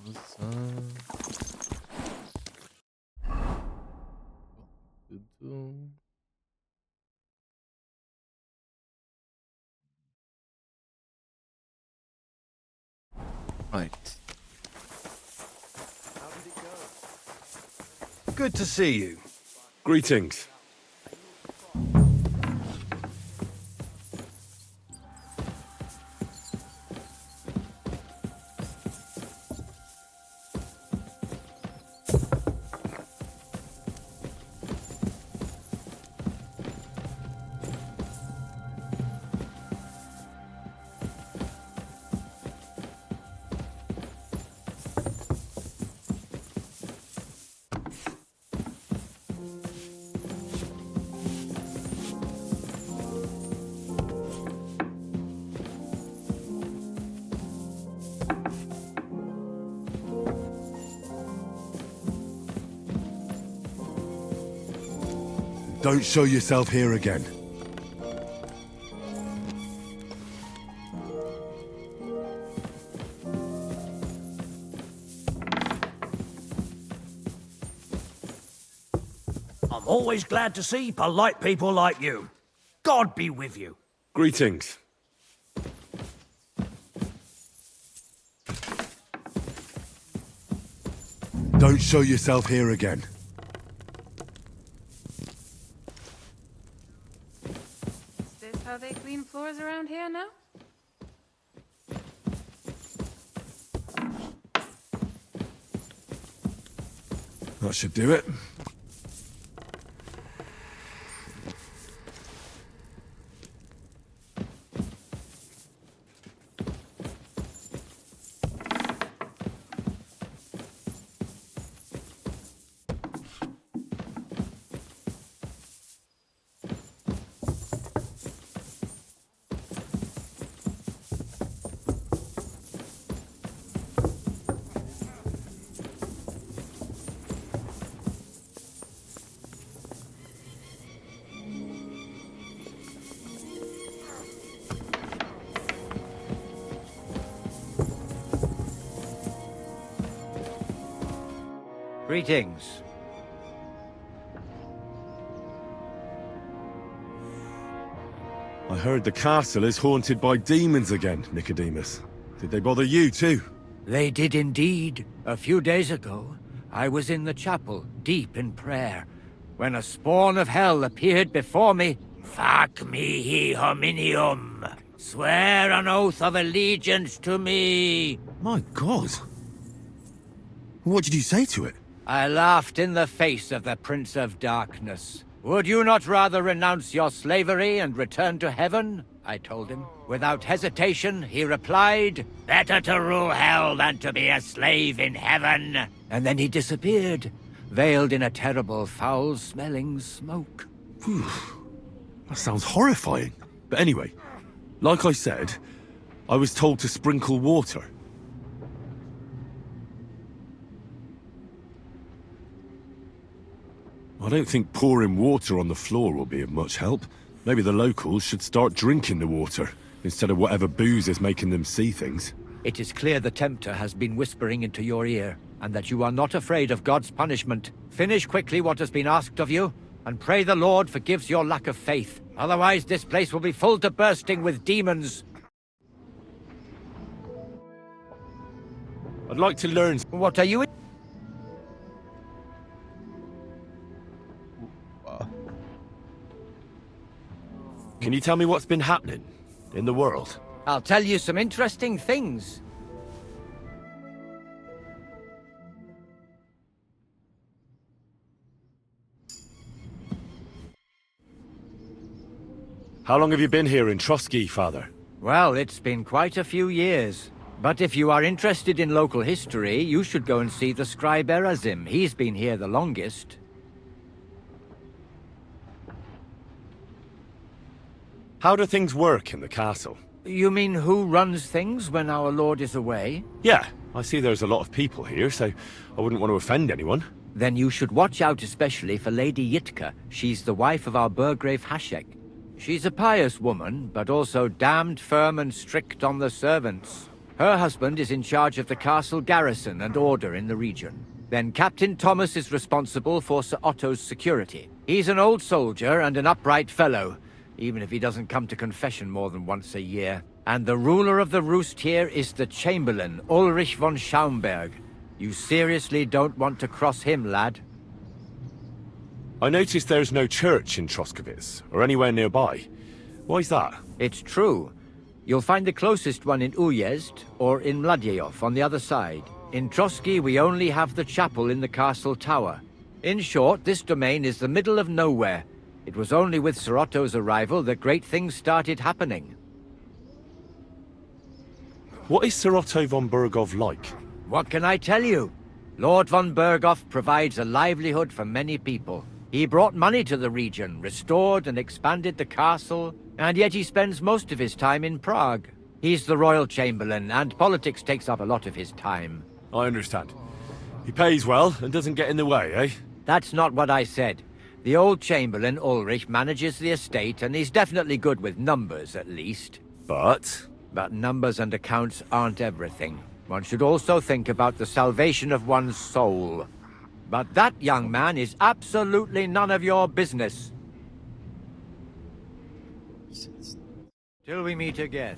What's to do? Right. Good to see you. Greetings. Don't show yourself here again. I'm always glad to see polite people like you. God be with you. Greetings. Don't show yourself here again. Is this how they clean floors around here now? That should do it. Greetings. I heard the castle is haunted by demons again, Nicodemus. Did they bother you too? They did indeed. A few days ago, I was in the chapel, deep in prayer, when a spawn of hell appeared before me. Fac mihi hominium. Swear an oath of allegiance to me. My God. What did you say to it? I laughed in the face of the Prince of Darkness. Would you not rather renounce your slavery and return to heaven? I told him. Without hesitation, he replied, better to rule hell than to be a slave in heaven. And then he disappeared, veiled in a terrible, foul-smelling smoke. Phew. That sounds horrifying. But anyway, like I said, I was told to sprinkle water. I don't think pouring water on the floor will be of much help. Maybe the locals should start drinking the water, instead of whatever booze is making them see things. It is clear the Tempter has been whispering into your ear, and that you are not afraid of God's punishment. Finish quickly what has been asked of you, and pray the Lord forgives your lack of faith. Otherwise, this place will be full to bursting with demons. I'd like to learn... What are you... Can you tell me what's been happening in the world? I'll tell you some interesting things. How long have you been here in Trotsky, Father? Well, it's been quite a few years. But if you are interested in local history, you should go and see the scribe Erazim. He's been here the longest. How do things work in the castle? You mean who runs things when our lord is away? Yeah, I see there's a lot of people here, so I wouldn't want to offend anyone. Then you should watch out especially for Lady Yitka. She's the wife of our Burgrave Hashek. She's a pious woman, but also damned firm and strict on the servants. Her husband is in charge of the castle garrison and order in the region. Then Captain Thomas is responsible for Sir Otto's security. He's an old soldier and an upright fellow, even if he doesn't come to confession more than once a year. And the ruler of the roost here is the Chamberlain, Ulrich von Schaumburg. You seriously don't want to cross him, lad? I noticed there's no church in Troskowitz, or anywhere nearby. Why's that? It's true. You'll find the closest one in Uyezd, or in Mladyeyov on the other side. In Trotsky, we only have the chapel in the castle tower. In short, this domain is the middle of nowhere. It was only with Sir Otto's arrival that great things started happening. What is Sir Otto von Berghoff like? What can I tell you? Lord von Berghoff provides a livelihood for many people. He brought money to the region, restored and expanded the castle, and yet he spends most of his time in Prague. He's the royal chamberlain, and politics takes up a lot of his time. I understand. He pays well and doesn't get in the way, eh? That's not what I said. The old chamberlain, Ulrich, manages the estate, and he's definitely good with numbers, at least. But numbers and accounts aren't everything. One should also think about the salvation of one's soul. But that, young man, is absolutely none of your business. Till we meet again.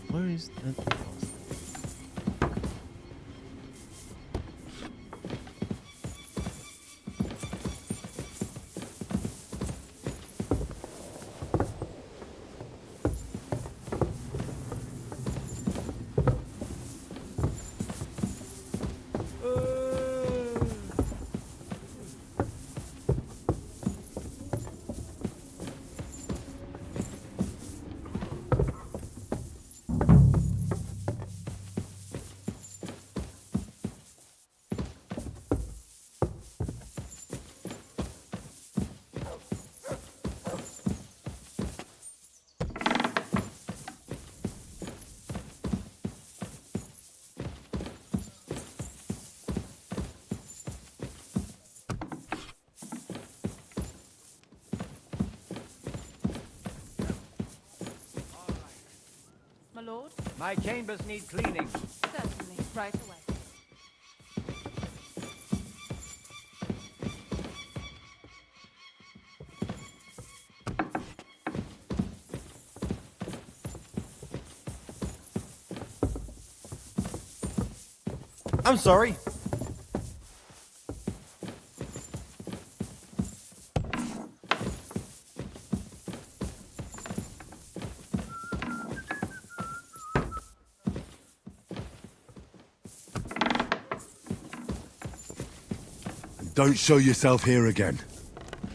Where is that? My lord? My chambers need cleaning. Certainly, right away. I'm sorry. Don't show yourself here again.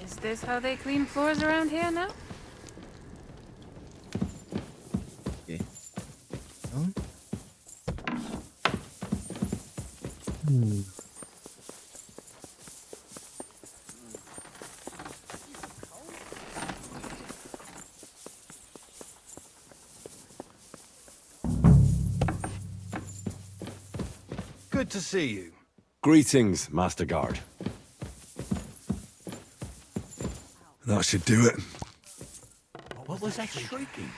Is this how they clean floors around here now? Okay. Oh. Hmm. Good to see you. Greetings, Master Guard. That should do it. What was that shrieking?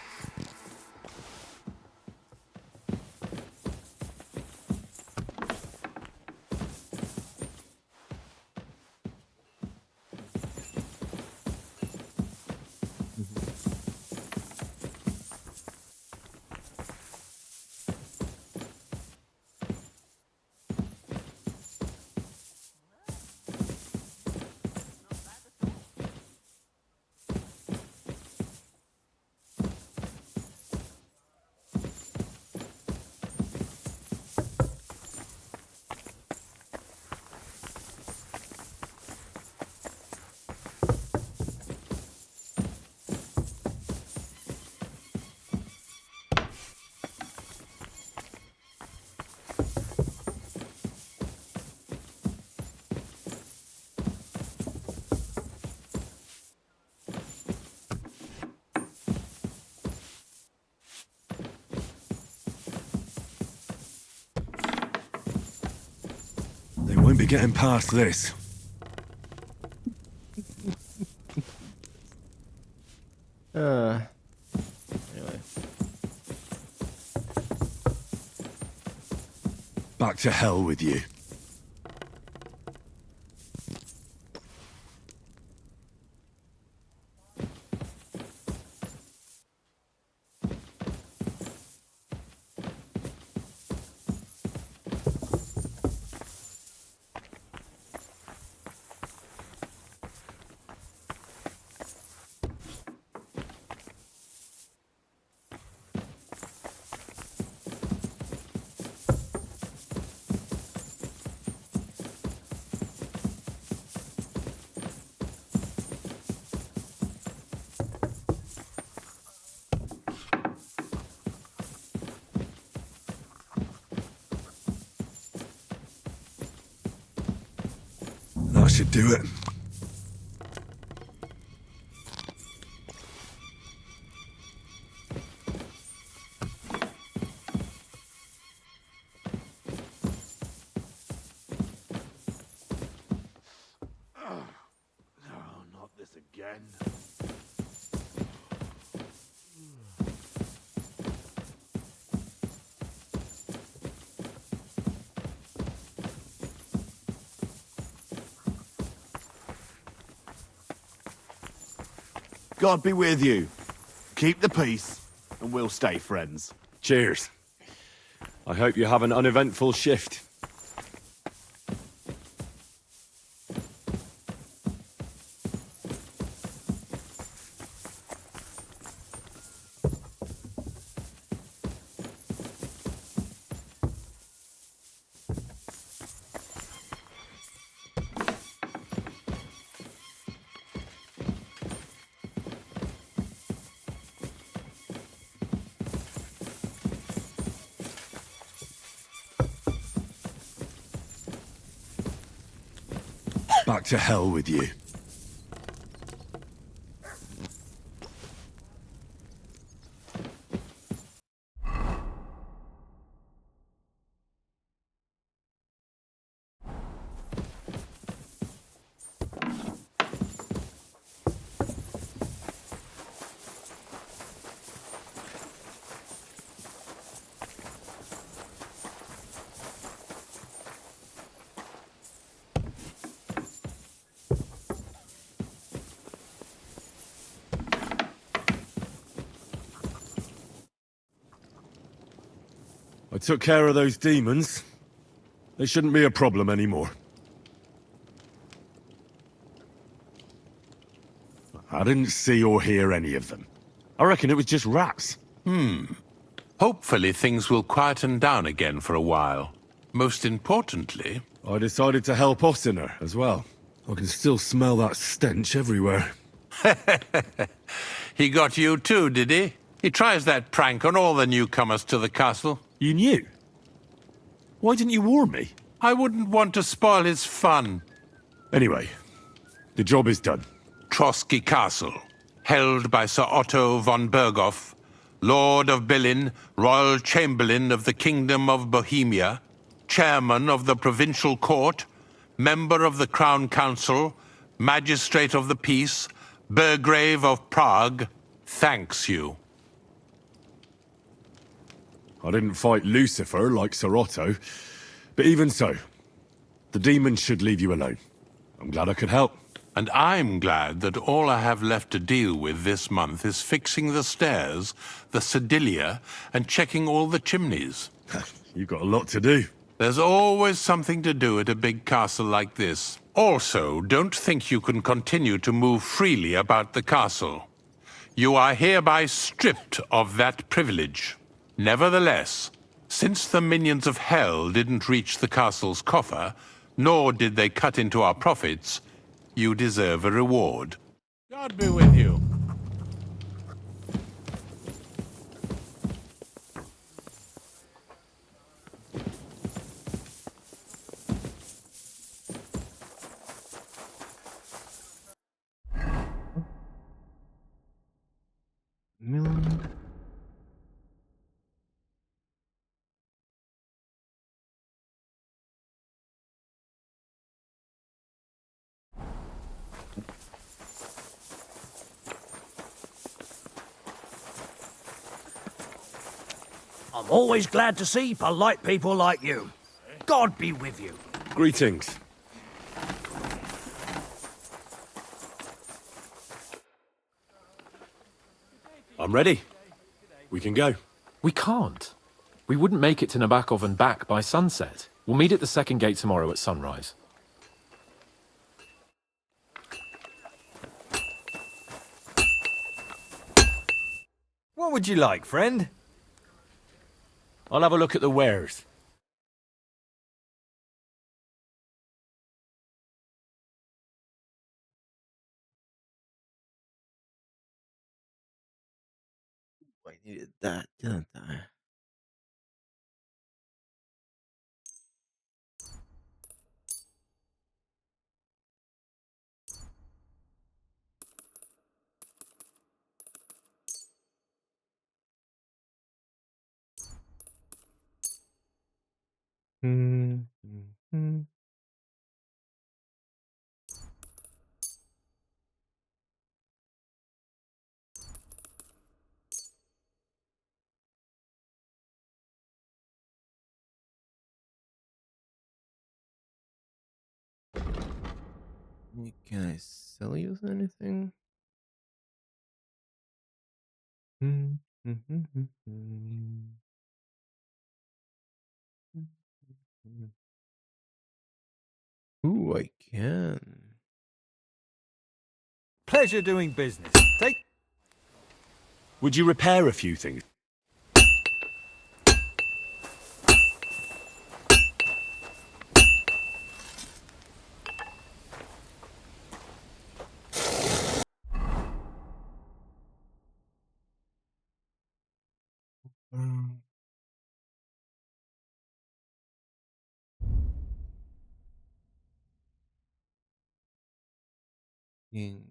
They won't be getting past this. Anyway. Back to hell with you. That should do it. Not this again. God be with you. Keep the peace, and we'll stay friends. Cheers. I hope you have an uneventful shift. Back to hell with you. I took care of those demons. There shouldn't be a problem anymore. I didn't see or hear any of them. I reckon it was just rats. Hopefully things will quieten down again for a while. Most importantly... I decided to help Ossiner as well. I can still smell that stench everywhere. He got you too, did he? He tries that prank on all the newcomers to the castle. You knew? Why didn't you warn me? I wouldn't want to spoil his fun. Anyway, the job is done. Trotsky Castle, held by Sir Otto von Berghoff, Lord of Billin, Royal Chamberlain of the Kingdom of Bohemia, Chairman of the Provincial Court, Member of the Crown Council, Magistrate of the Peace, Burgrave of Prague, thanks you. I didn't fight Lucifer like Sir Otto, but even so, the demons should leave you alone. I'm glad I could help. And I'm glad that all I have left to deal with this month is fixing the stairs, the sedilia, and checking all the chimneys. You've got a lot to do. There's always something to do at a big castle like this. Also, don't think you can continue to move freely about the castle. You are hereby stripped of that privilege. Nevertheless, since the minions of hell didn't reach the castle's coffer, nor did they cut into our profits, you deserve a reward. God be with you. Milland. I'm always glad to see polite people like you. God be with you. Greetings. I'm ready. We can go. We can't. We wouldn't make it to Nabokov and back by sunset. We'll meet at the second gate tomorrow at sunrise. What would you like, friend? I'll have a look at the wares. I needed that, didn't I? Can I sell you anything? Ooh, I can. Pleasure doing business. Take... Would you repair a few things? In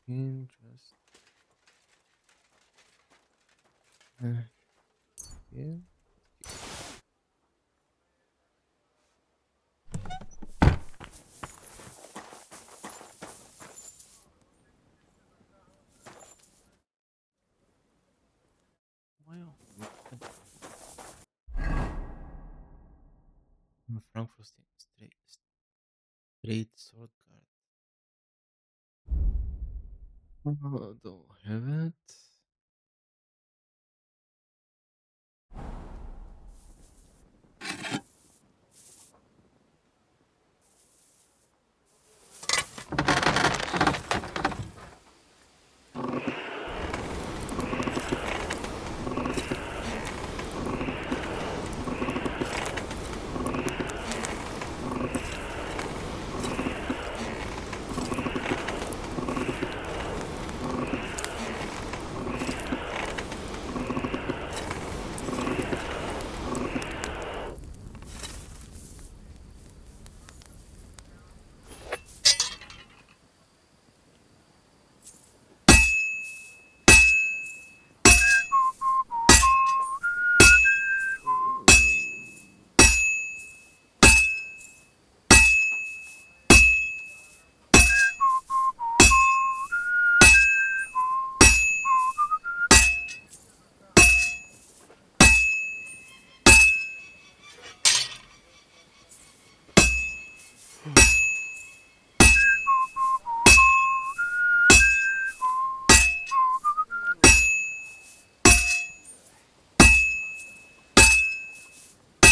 Interest. Yeah. Wow. Frankfurt straight sword card. Don't have it.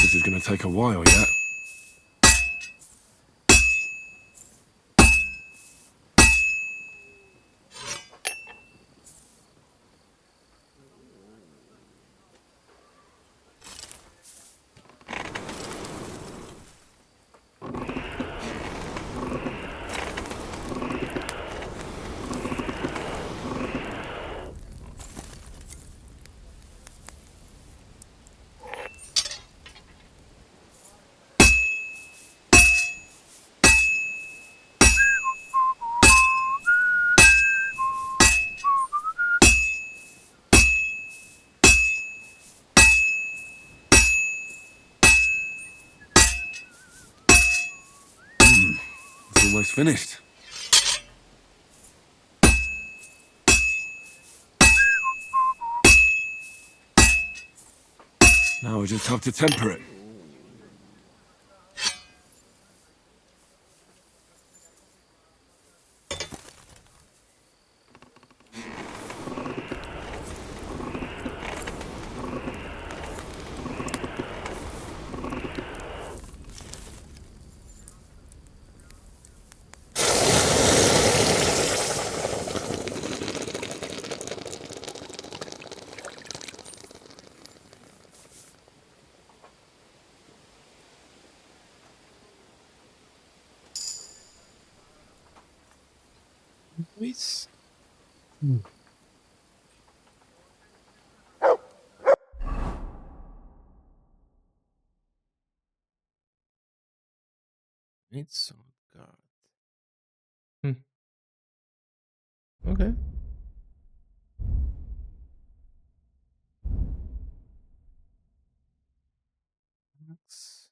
This is going to take a while yet. It's almost finished. Now I just have to temper it. Nice. It's sword card. Okay. That's...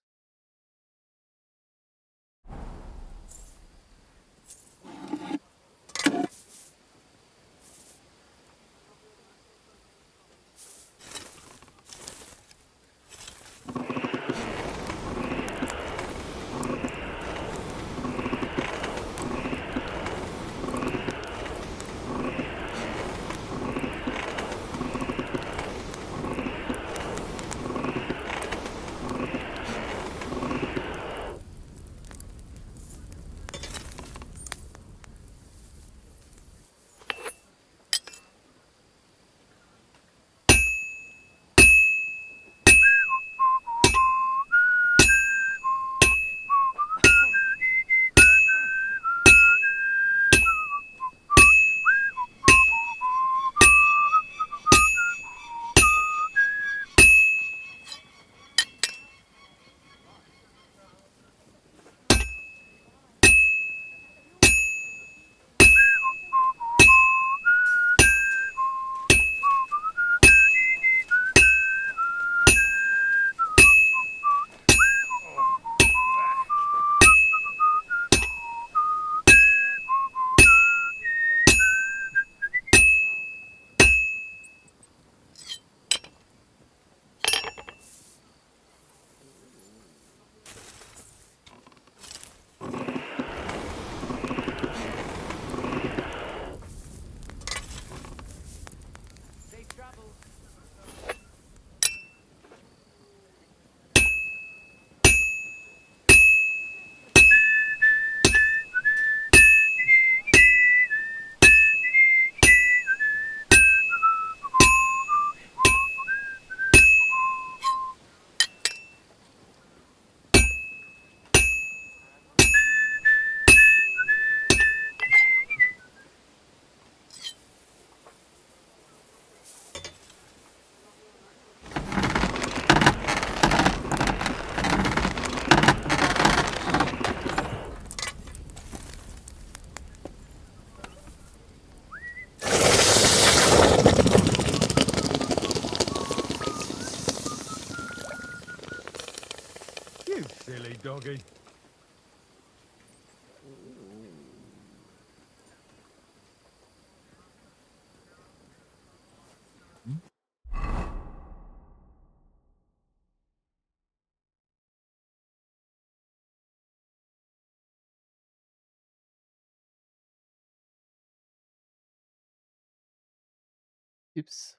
Tips.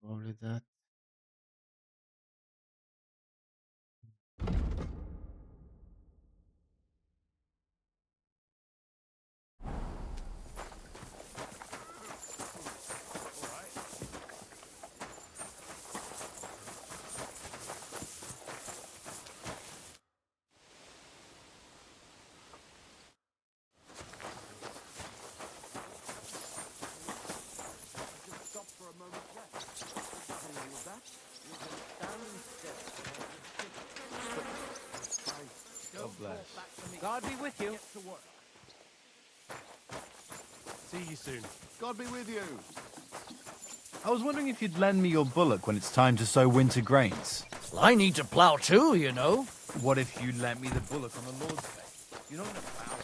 Probably that. God bless. God be with you. See you soon. God be with you. I was wondering if you'd lend me your bullock when it's time to sow winter grains. I need to plough too, you know. What if you lent me the bullock on the Lord's Day? You're not gonna plough on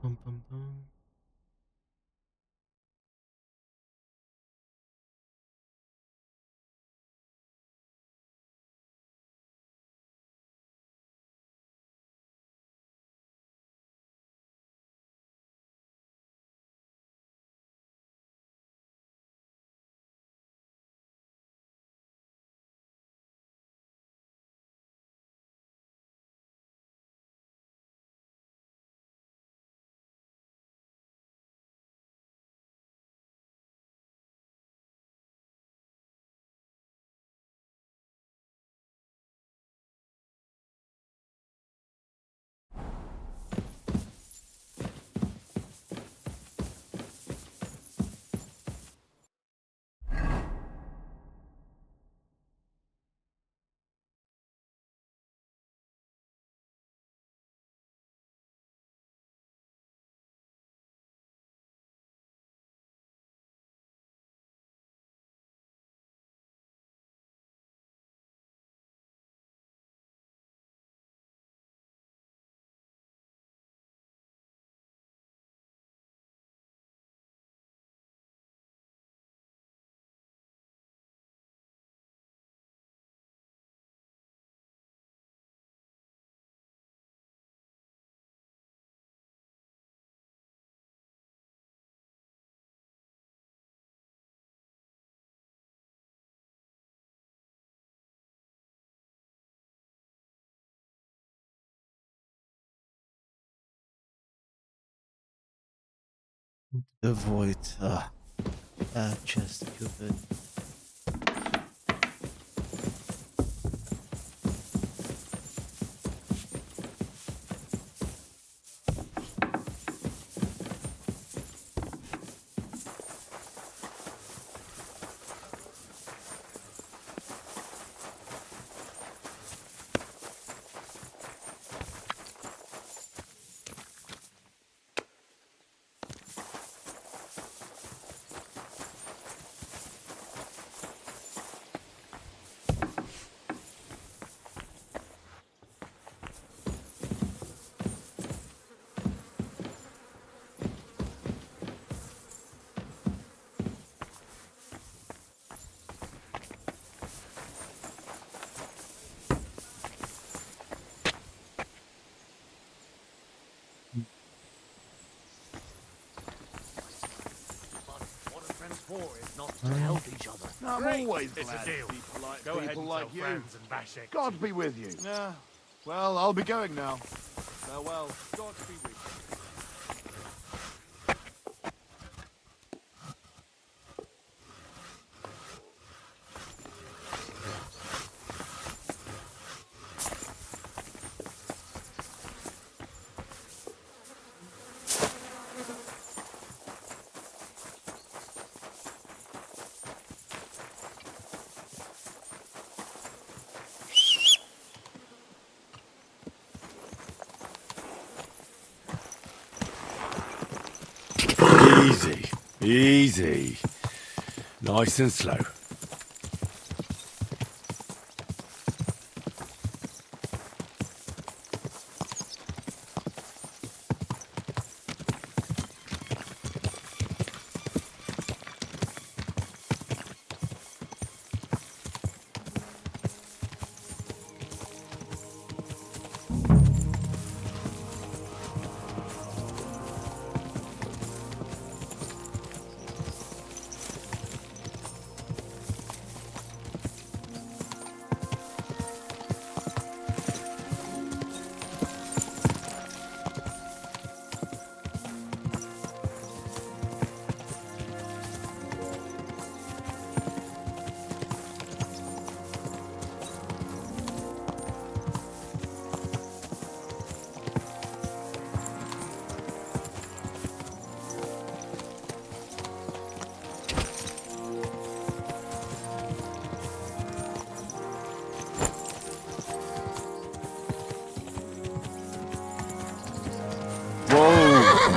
Bum, bum, bum. The void. Just stupid. What are friends for if not to help each other? I'm always It's glad a deal. to be polite Go ahead people and like tell you. friends and Vashek. God be with you. Well, I'll be going now. Farewell. Godspeed with you. Easy. Easy. Nice and slow.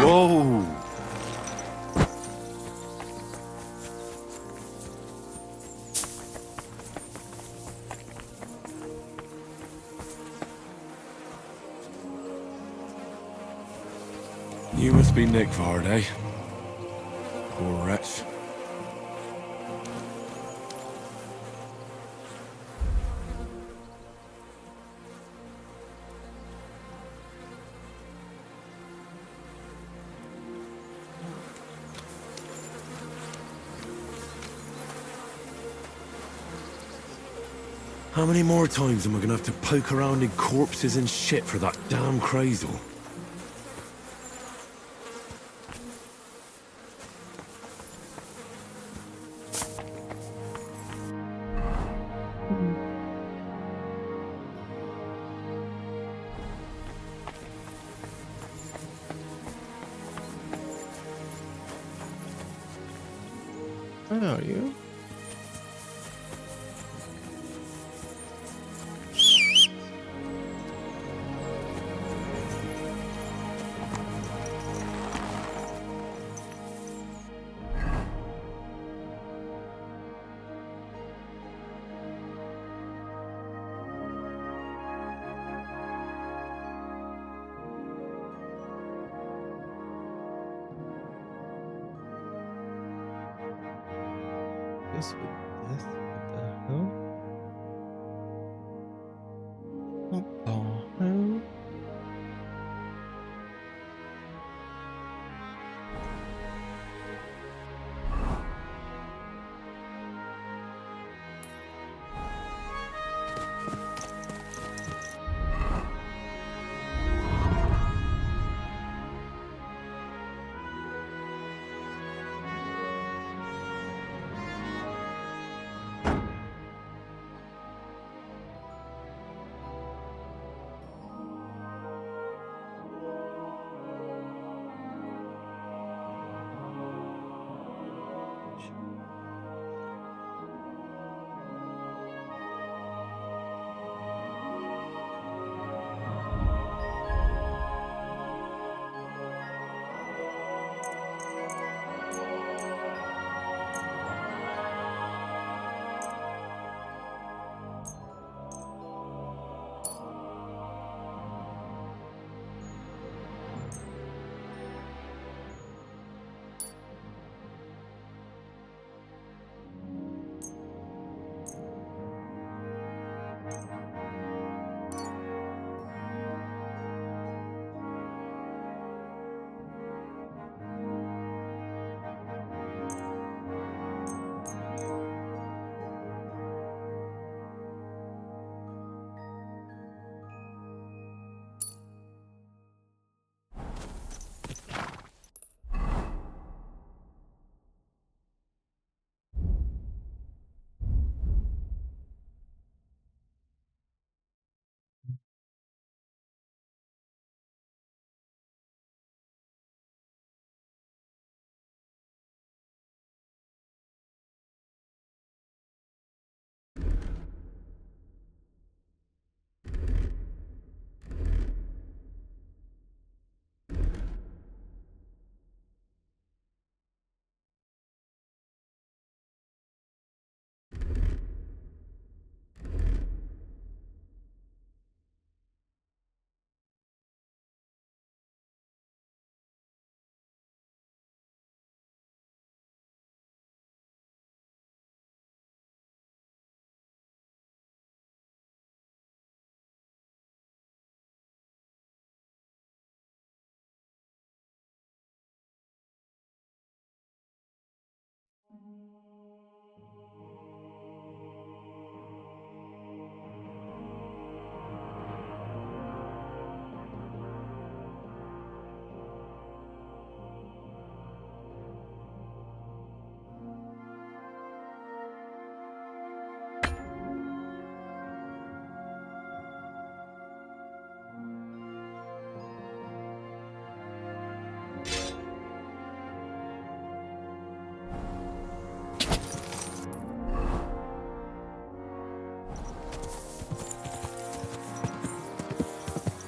Whoa! You must be Nick Vard, eh? Poor wretch. How many more times am I gonna have to poke around in corpses and shit for that damn cradle? Where are you? This with death? What the hell? What the hell?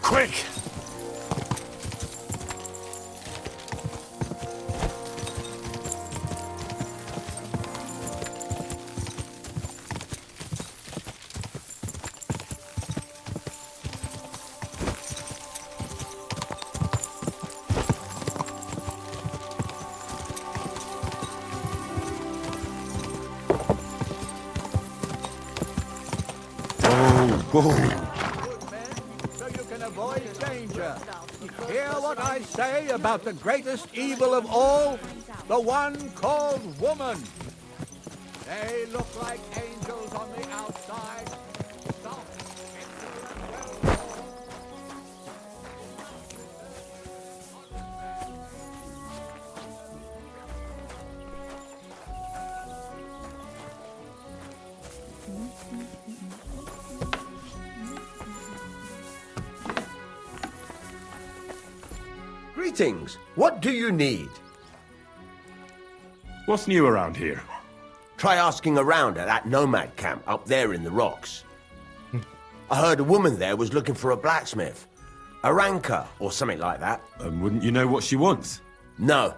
Quick! So you can avoid danger. Hear what I say about the greatest evil of all, the one called woman. They look like angels on the outside. Greetings. What do you need? What's new around here? Try asking around at that nomad camp up there in the rocks. I heard a woman there was looking for a blacksmith. A ranker, or something like that. And wouldn't you know what she wants? No,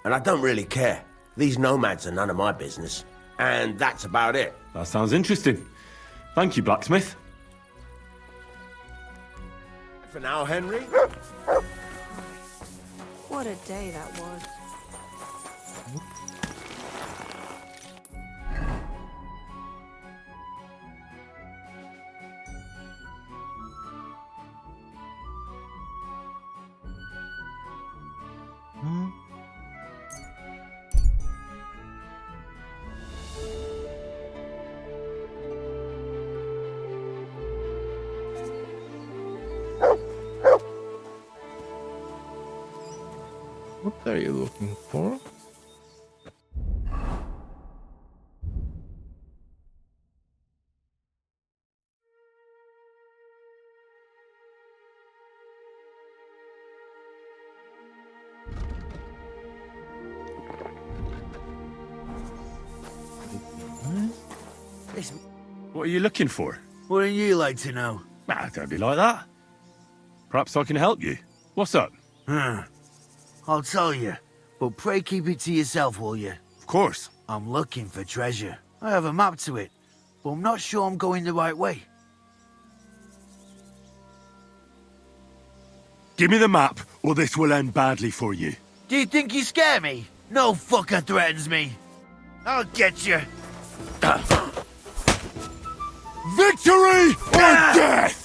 and I don't really care. These nomads are none of my business. And that's about it. That sounds interesting. Thank you, blacksmith. For now, Henry. What a day that was. What are you looking for? What are you looking for? Wouldn't you like to know? Ah, don't be like that. Perhaps I can help you. What's up? I'll tell you, but pray keep it to yourself, will you? Of course. I'm looking for treasure. I have a map to it, but I'm not sure I'm going the right way. Give me the map, or this will end badly for you. Do you think you scare me? No fucker threatens me. I'll get you. Victory or death!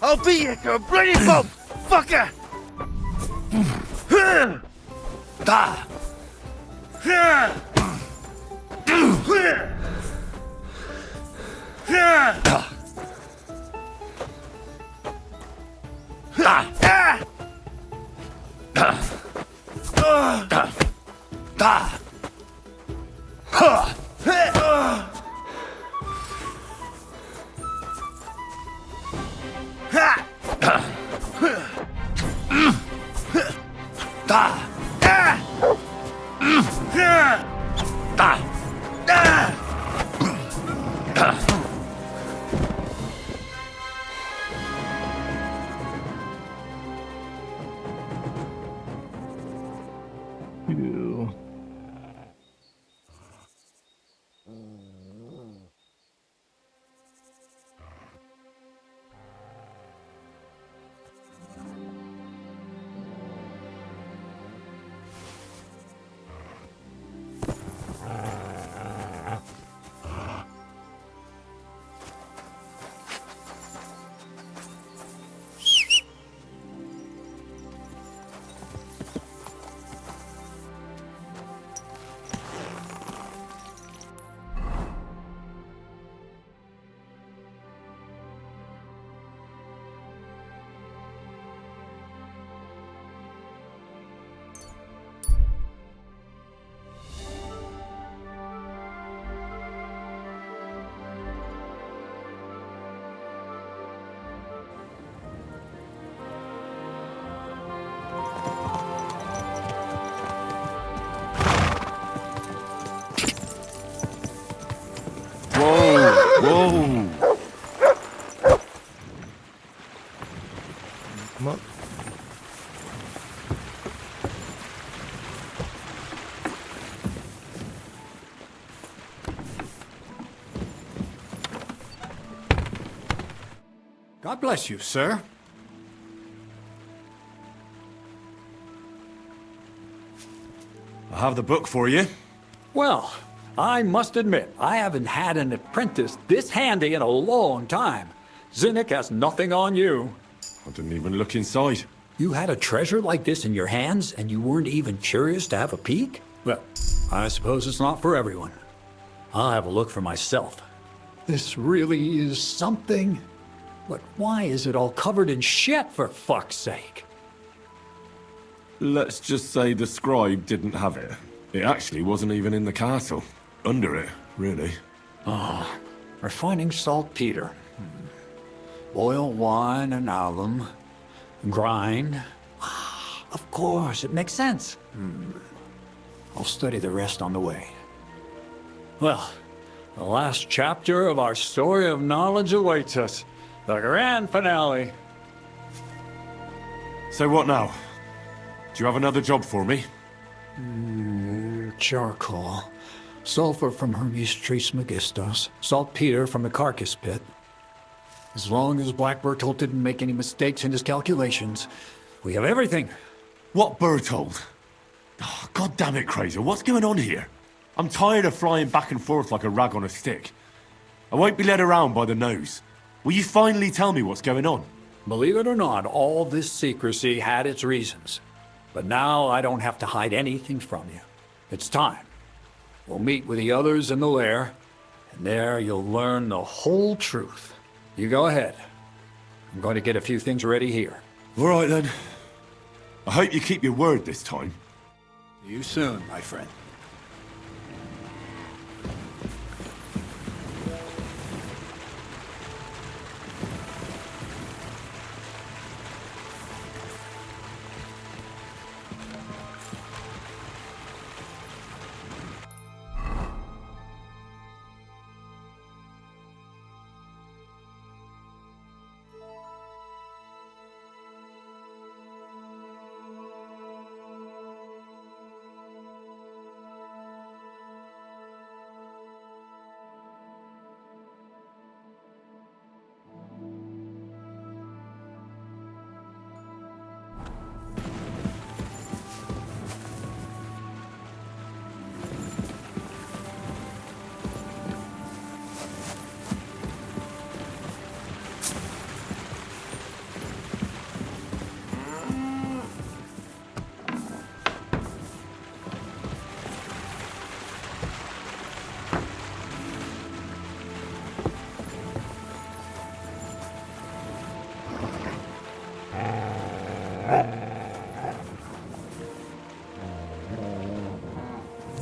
I'll beat you to a bloody pulp, fucker! You. Whoa! Come on. God bless you, sir. I have the book for you. Well, I must admit, I haven't had an apprentice this handy in a long time. Zinnik has nothing on you. I didn't even look inside. You had a treasure like this in your hands, and you weren't even curious to have a peek? Well, I suppose it's not for everyone. I'll have a look for myself. This really is something. But why is it all covered in shit, for fuck's sake? Let's just say the scribe didn't have it. It actually wasn't even in the castle. Under it, really. Oh, refining saltpeter. Boil wine and alum. Grind. Of course, it makes sense. I'll study the rest on the way. Well, the last chapter of our story of knowledge awaits us. The grand finale. So what now? Do you have another job for me? Charcoal. Sulfur from Hermes Trismegistos. Saltpeter from the carcass pit. As long as Black Bertolt didn't make any mistakes in his calculations, we have everything. What Bertolt? Oh, God damn it, Crazer, what's going on here? I'm tired of flying back and forth like a rag on a stick. I won't be led around by the nose. Will you finally tell me what's going on? Believe it or not, all this secrecy had its reasons. But now I don't have to hide anything from you. It's time. We'll meet with the others in the lair, and there you'll learn the whole truth. You go ahead. I'm going to get a few things ready here. All right, then. I hope you keep your word this time. See you soon, my friend.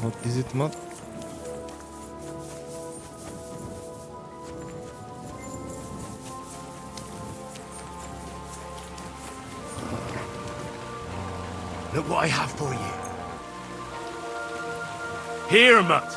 What is it, Matt? Look what I have for you. Here, Mutt!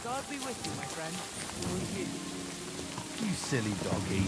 God be with you, my friend. You silly doggy.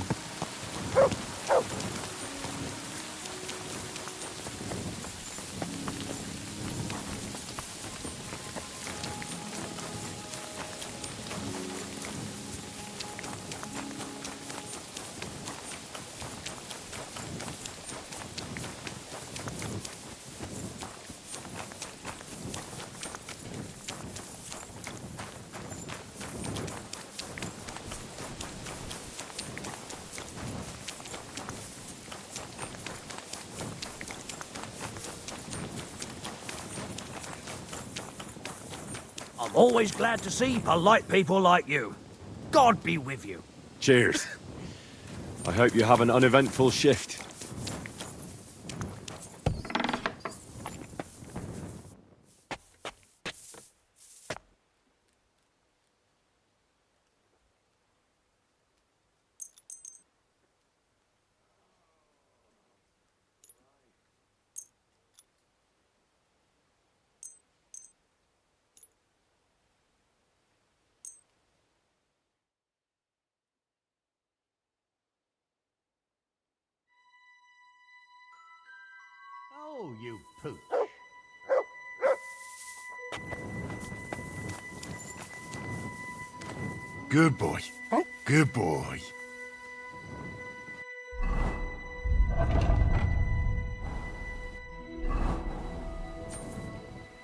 Always glad to see polite people like you. God be with you. Cheers. I hope you have an uneventful shift. Oh, you pooch. Good boy. Good boy.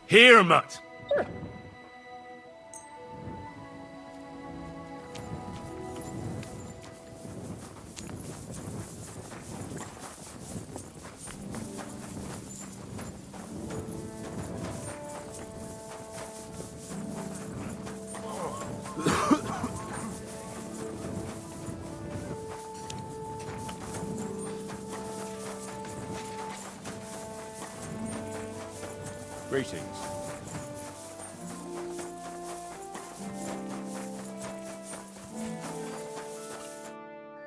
Here, Mutt. Greetings.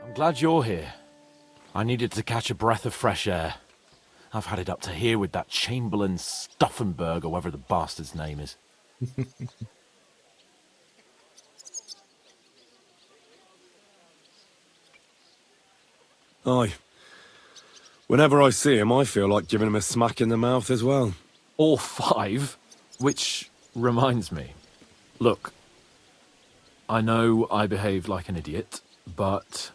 I'm glad you're here. I needed to catch a breath of fresh air. I've had it up to here with that Chamberlain Stuffenberg, or whatever the bastard's name is. Aye. Whenever I see him, I feel like giving him a smack in the mouth as well. Or 5, which reminds me. Look, I know I behaved like an idiot, but...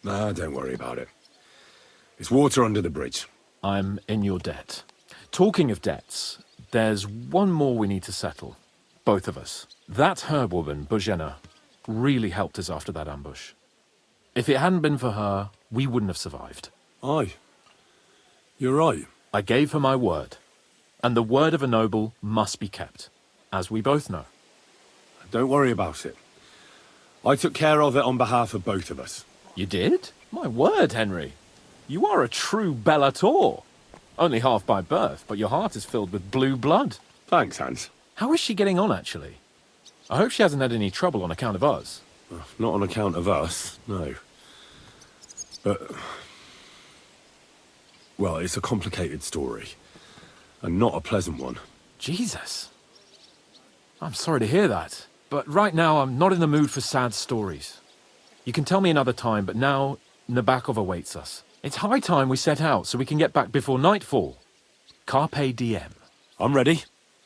Nah, don't worry about it. It's water under the bridge. I'm in your debt. Talking of debts, there's one more we need to settle. Both of us. That herb-woman, Bojena, really helped us after that ambush. If it hadn't been for her, we wouldn't have survived. Aye. You're right. I gave her my word. And the word of a noble must be kept, as we both know. Don't worry about it. I took care of it on behalf of both of us. You did? My word, Henry. You are a true Bellator. Only half by birth, but your heart is filled with blue blood. Thanks, Hans. How is she getting on, actually? I hope she hasn't had any trouble on account of us. Not on account of us, no. But... well, it's a complicated story. And not a pleasant one. Jesus. I'm sorry to hear that. But right now, I'm not in the mood for sad stories. You can tell me another time, but now, Nabokov awaits us. It's high time we set out so we can get back before nightfall. Carpe diem. I'm ready.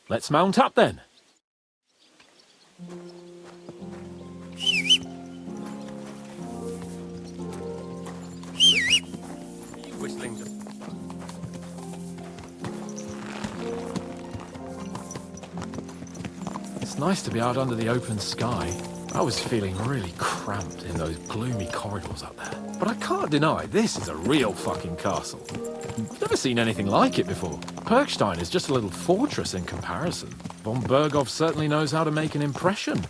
Let's mount up then. Whistling just... It's nice to be out under the open sky. I was feeling really cramped in those gloomy corridors up there. But I can't deny, this is a real fucking castle. I've never seen anything like it before. Perkstein is just a little fortress in comparison. Von Berghoff certainly knows how to make an impression.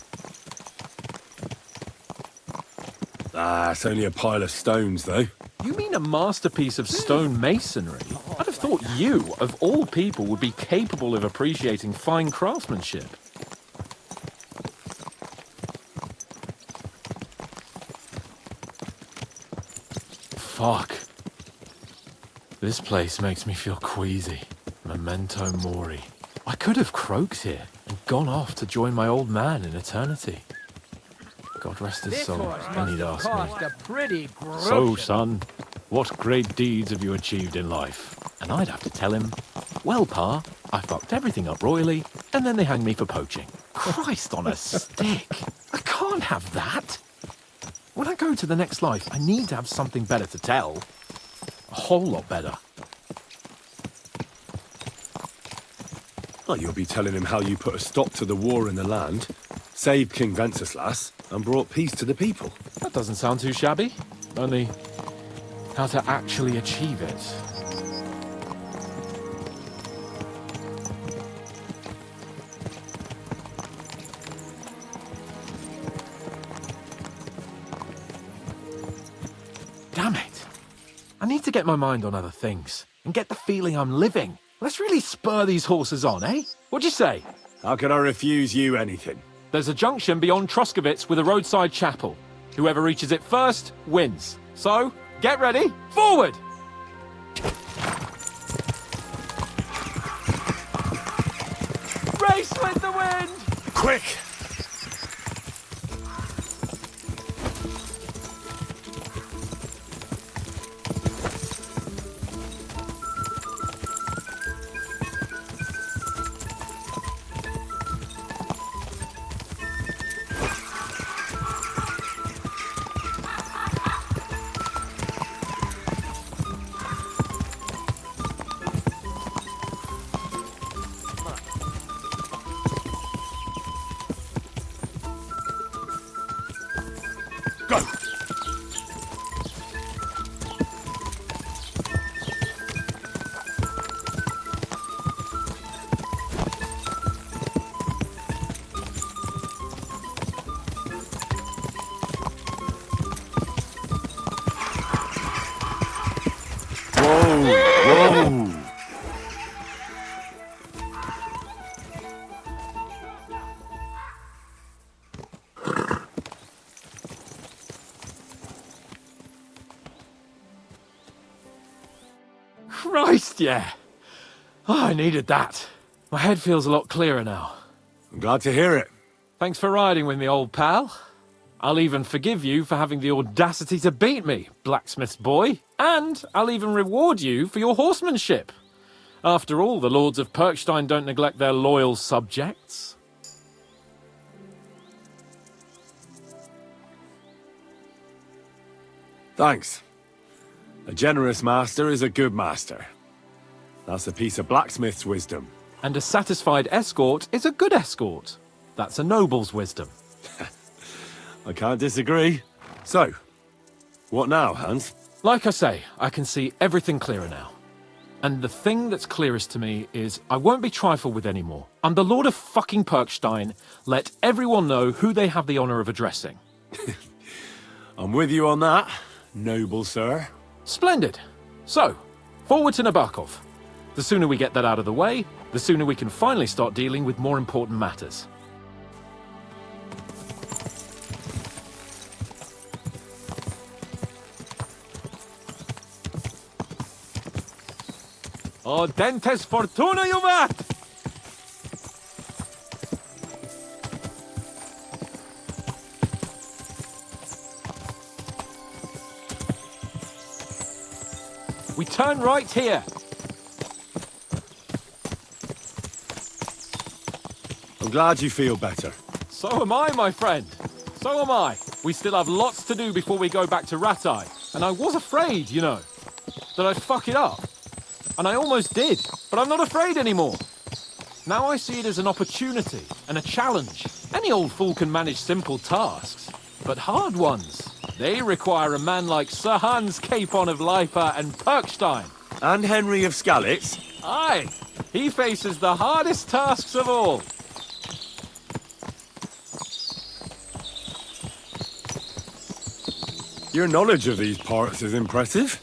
Ah, it's only a pile of stones, though. You mean a masterpiece of stone masonry? I'd have thought you, of all people, would be capable of appreciating fine craftsmanship. Fuck. This place makes me feel queasy. Memento mori. I could have croaked here and gone off to join my old man in eternity. God rest his soul, and he'd ask me, "So, son, what great deeds have you achieved in life?" And I'd have to tell him, "Well, Pa, I fucked everything up royally, and then they hanged me for poaching." Christ on a stick! I can't have that! When I go to the next life, I need to have something better to tell. A whole lot better. Well, you'll be telling him how you put a stop to the war in the land, saved King Wenceslas, and brought peace to the people. That doesn't sound too shabby. Only, how to actually achieve it. to get my mind on other things and get the feeling I'm living. Let's really spur these horses on, eh? What'd you say? How could I refuse you anything? There's a junction beyond Troskovitz with a roadside chapel. Whoever reaches it first wins. So, get ready, forward! Race with the wind! Quick! Whoa! Christ, yeah. Oh, I needed that. My head feels a lot clearer now. I'm glad to hear it. Thanks for riding with me, old pal. I'll even forgive you for having the audacity to beat me, blacksmith's boy. And I'll even reward you for your horsemanship. After all, the lords of Perkstein don't neglect their loyal subjects. Thanks. A generous master is a good master. That's a piece of blacksmith's wisdom. And a satisfied escort is a good escort. That's a noble's wisdom. I can't disagree. So, what now, Hans? Like I say, I can see everything clearer now. And the thing that's clearest to me is I won't be trifled with anymore. I'm the Lord of fucking Perkstein. Let everyone know who they have the honor of addressing. I'm with you on that, noble sir. Splendid. So, forward to Nabokov. The sooner we get that out of the way, the sooner we can finally start dealing with more important matters. Audentes fortuna juvat! We turn right here. I'm glad you feel better. So am I, my friend. So am I. We still have lots to do before we go back to Ratai. And I was afraid, you know, that I'd fuck it up. And I almost did, but I'm not afraid anymore. Now I see it as an opportunity and a challenge. Any old fool can manage simple tasks, but hard ones, they require a man like Sir Hans Capon of Leipa and Perkstein. And Henry of Skalitz. Aye, he faces the hardest tasks of all. Your knowledge of these parts is impressive.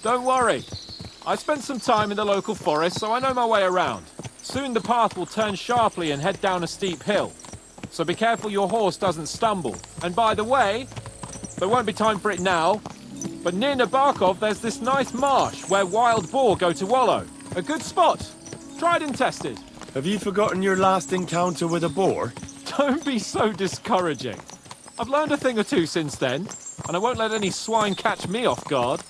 Don't worry. I spent some time in the local forest, so I know my way around. Soon the path will turn sharply and head down a steep hill. So be careful your horse doesn't stumble. And by the way, there won't be time for it now, but near Nabokov there's this nice marsh where wild boar go to wallow. A good spot. Tried and tested. Have you forgotten your last encounter with a boar? Don't be so discouraging. I've learned a thing or two since then, and I won't let any swine catch me off guard.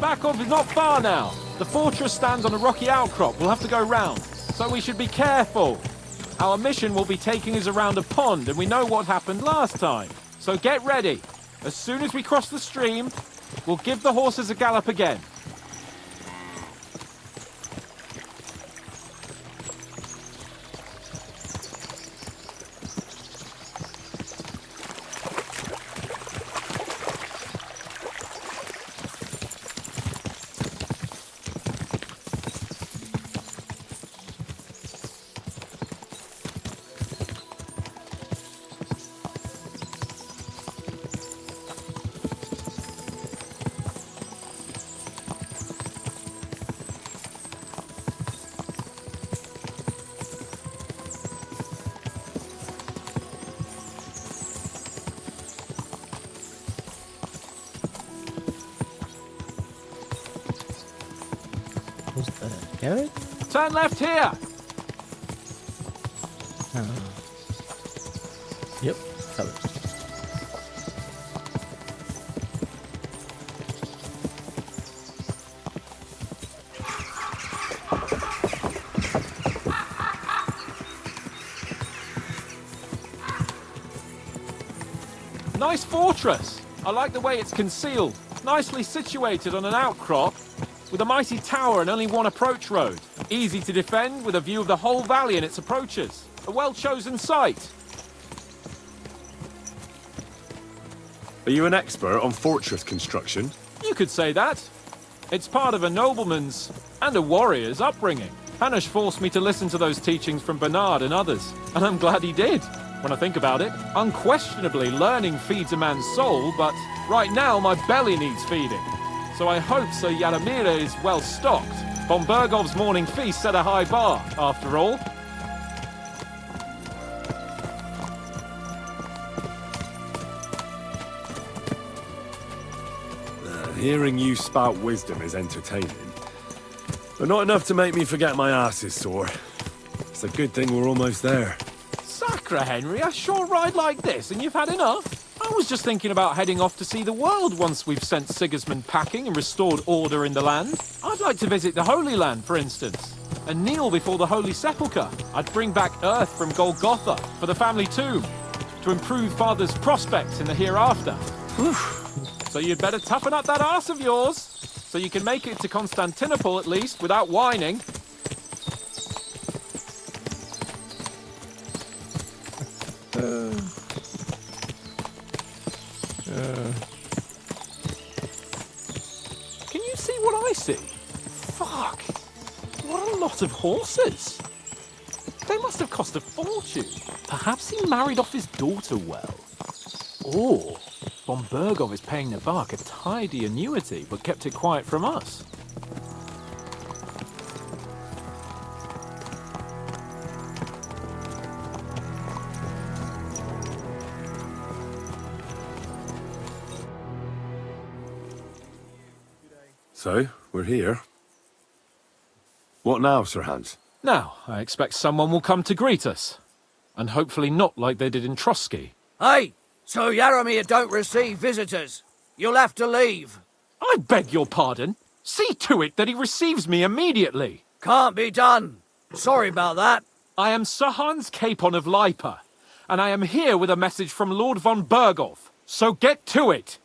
Nabakov is not far now. The fortress stands on a rocky outcrop. We'll have to go round, so we should be careful. Our mission will be taking us around a pond, and we know what happened last time. So get ready. As soon as we cross the stream, we'll give the horses a gallop again. Carrot? Turn left here! Yep, covered. Nice fortress! I like the way it's concealed. Nicely situated on an outcrop, with a mighty tower and only one approach road. Easy to defend with a view of the whole valley and its approaches. A well-chosen site. Are you an expert on fortress construction? You could say that. It's part of a nobleman's and a warrior's upbringing. Hanush forced me to listen to those teachings from Bernard and others, and I'm glad he did. When I think about it, unquestionably learning feeds a man's soul, but right now my belly needs feeding. So I hope Sir Yaromira is well stocked. Von Bergov's morning feast set a high bar, after all. Hearing you spout wisdom is entertaining, but not enough to make me forget my ass is sore. It's a good thing we're almost there. Sacre, Henry, I sure ride like this, and you've had enough. I was just thinking about heading off to see the world once we've sent Sigismund packing and restored order in the land. I'd like to visit the Holy Land, for instance, and kneel before the Holy Sepulchre. I'd bring back earth from Golgotha for the family tomb, to improve Father's prospects in the hereafter. So you'd better toughen up that arse of yours, so you can make it to Constantinople at least, without whining. Can you see what I see? Fuck! What a lot of horses! They must have cost a fortune. Perhaps he married off his daughter well. Or Von Bergov is paying Nabak a tidy annuity, but kept it quiet from us. So, we're here. What now, Sir Hans? Now, I expect someone will come to greet us. And hopefully not like they did in Trotsky. Hey! So Yaromir don't receive visitors. You'll have to leave. I beg your pardon. See to it that he receives me immediately. Can't be done. Sorry about that. I am Sir Hans Capon of Lipa, and I am here with a message from Lord von Bergov. So get to it.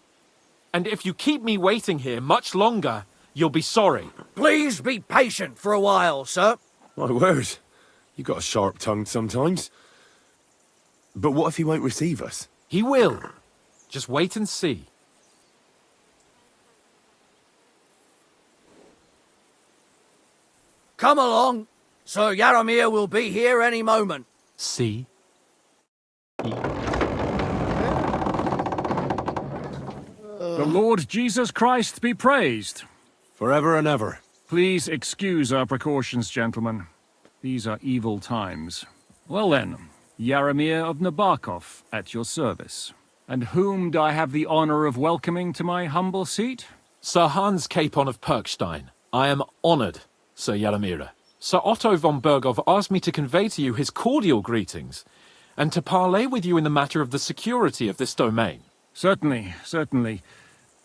And if you keep me waiting here much longer, you'll be sorry. Please be patient for a while, sir. My word. You got a sharp tongue sometimes. But what if he won't receive us? He will. Just wait and see. Come along. Sir Yaromir will be here any moment. See? The Lord Jesus Christ be praised. Forever and ever. Please excuse our precautions, gentlemen. These are evil times. Well then, Yaromir of Nabakov at your service. And whom do I have the honor of welcoming to my humble seat? Sir Hans Capon of Perkstein. I am honored, Sir Yaromira. Sir Otto von Bergov asked me to convey to you his cordial greetings, and to parley with you in the matter of the security of this domain. Certainly, certainly.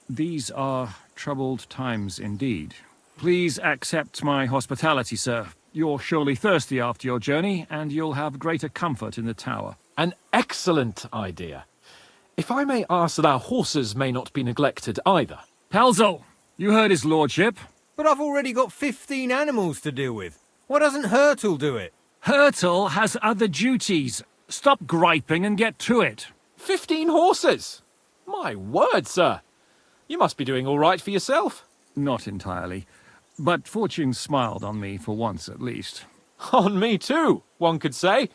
These are troubled times indeed. Please accept my hospitality, sir. You're surely thirsty after your journey, and you'll have greater comfort in the tower. An excellent idea. If I may ask that our horses may not be neglected either. Pelzel, you heard his lordship. But I've already got 15 animals to deal with. Why doesn't Hurtle do it? Hurtle has other duties. Stop griping and get to it. 15 horses? My word, sir. You must be doing all right for yourself. Not entirely. But fortune smiled on me for once at least. On me too, one could say.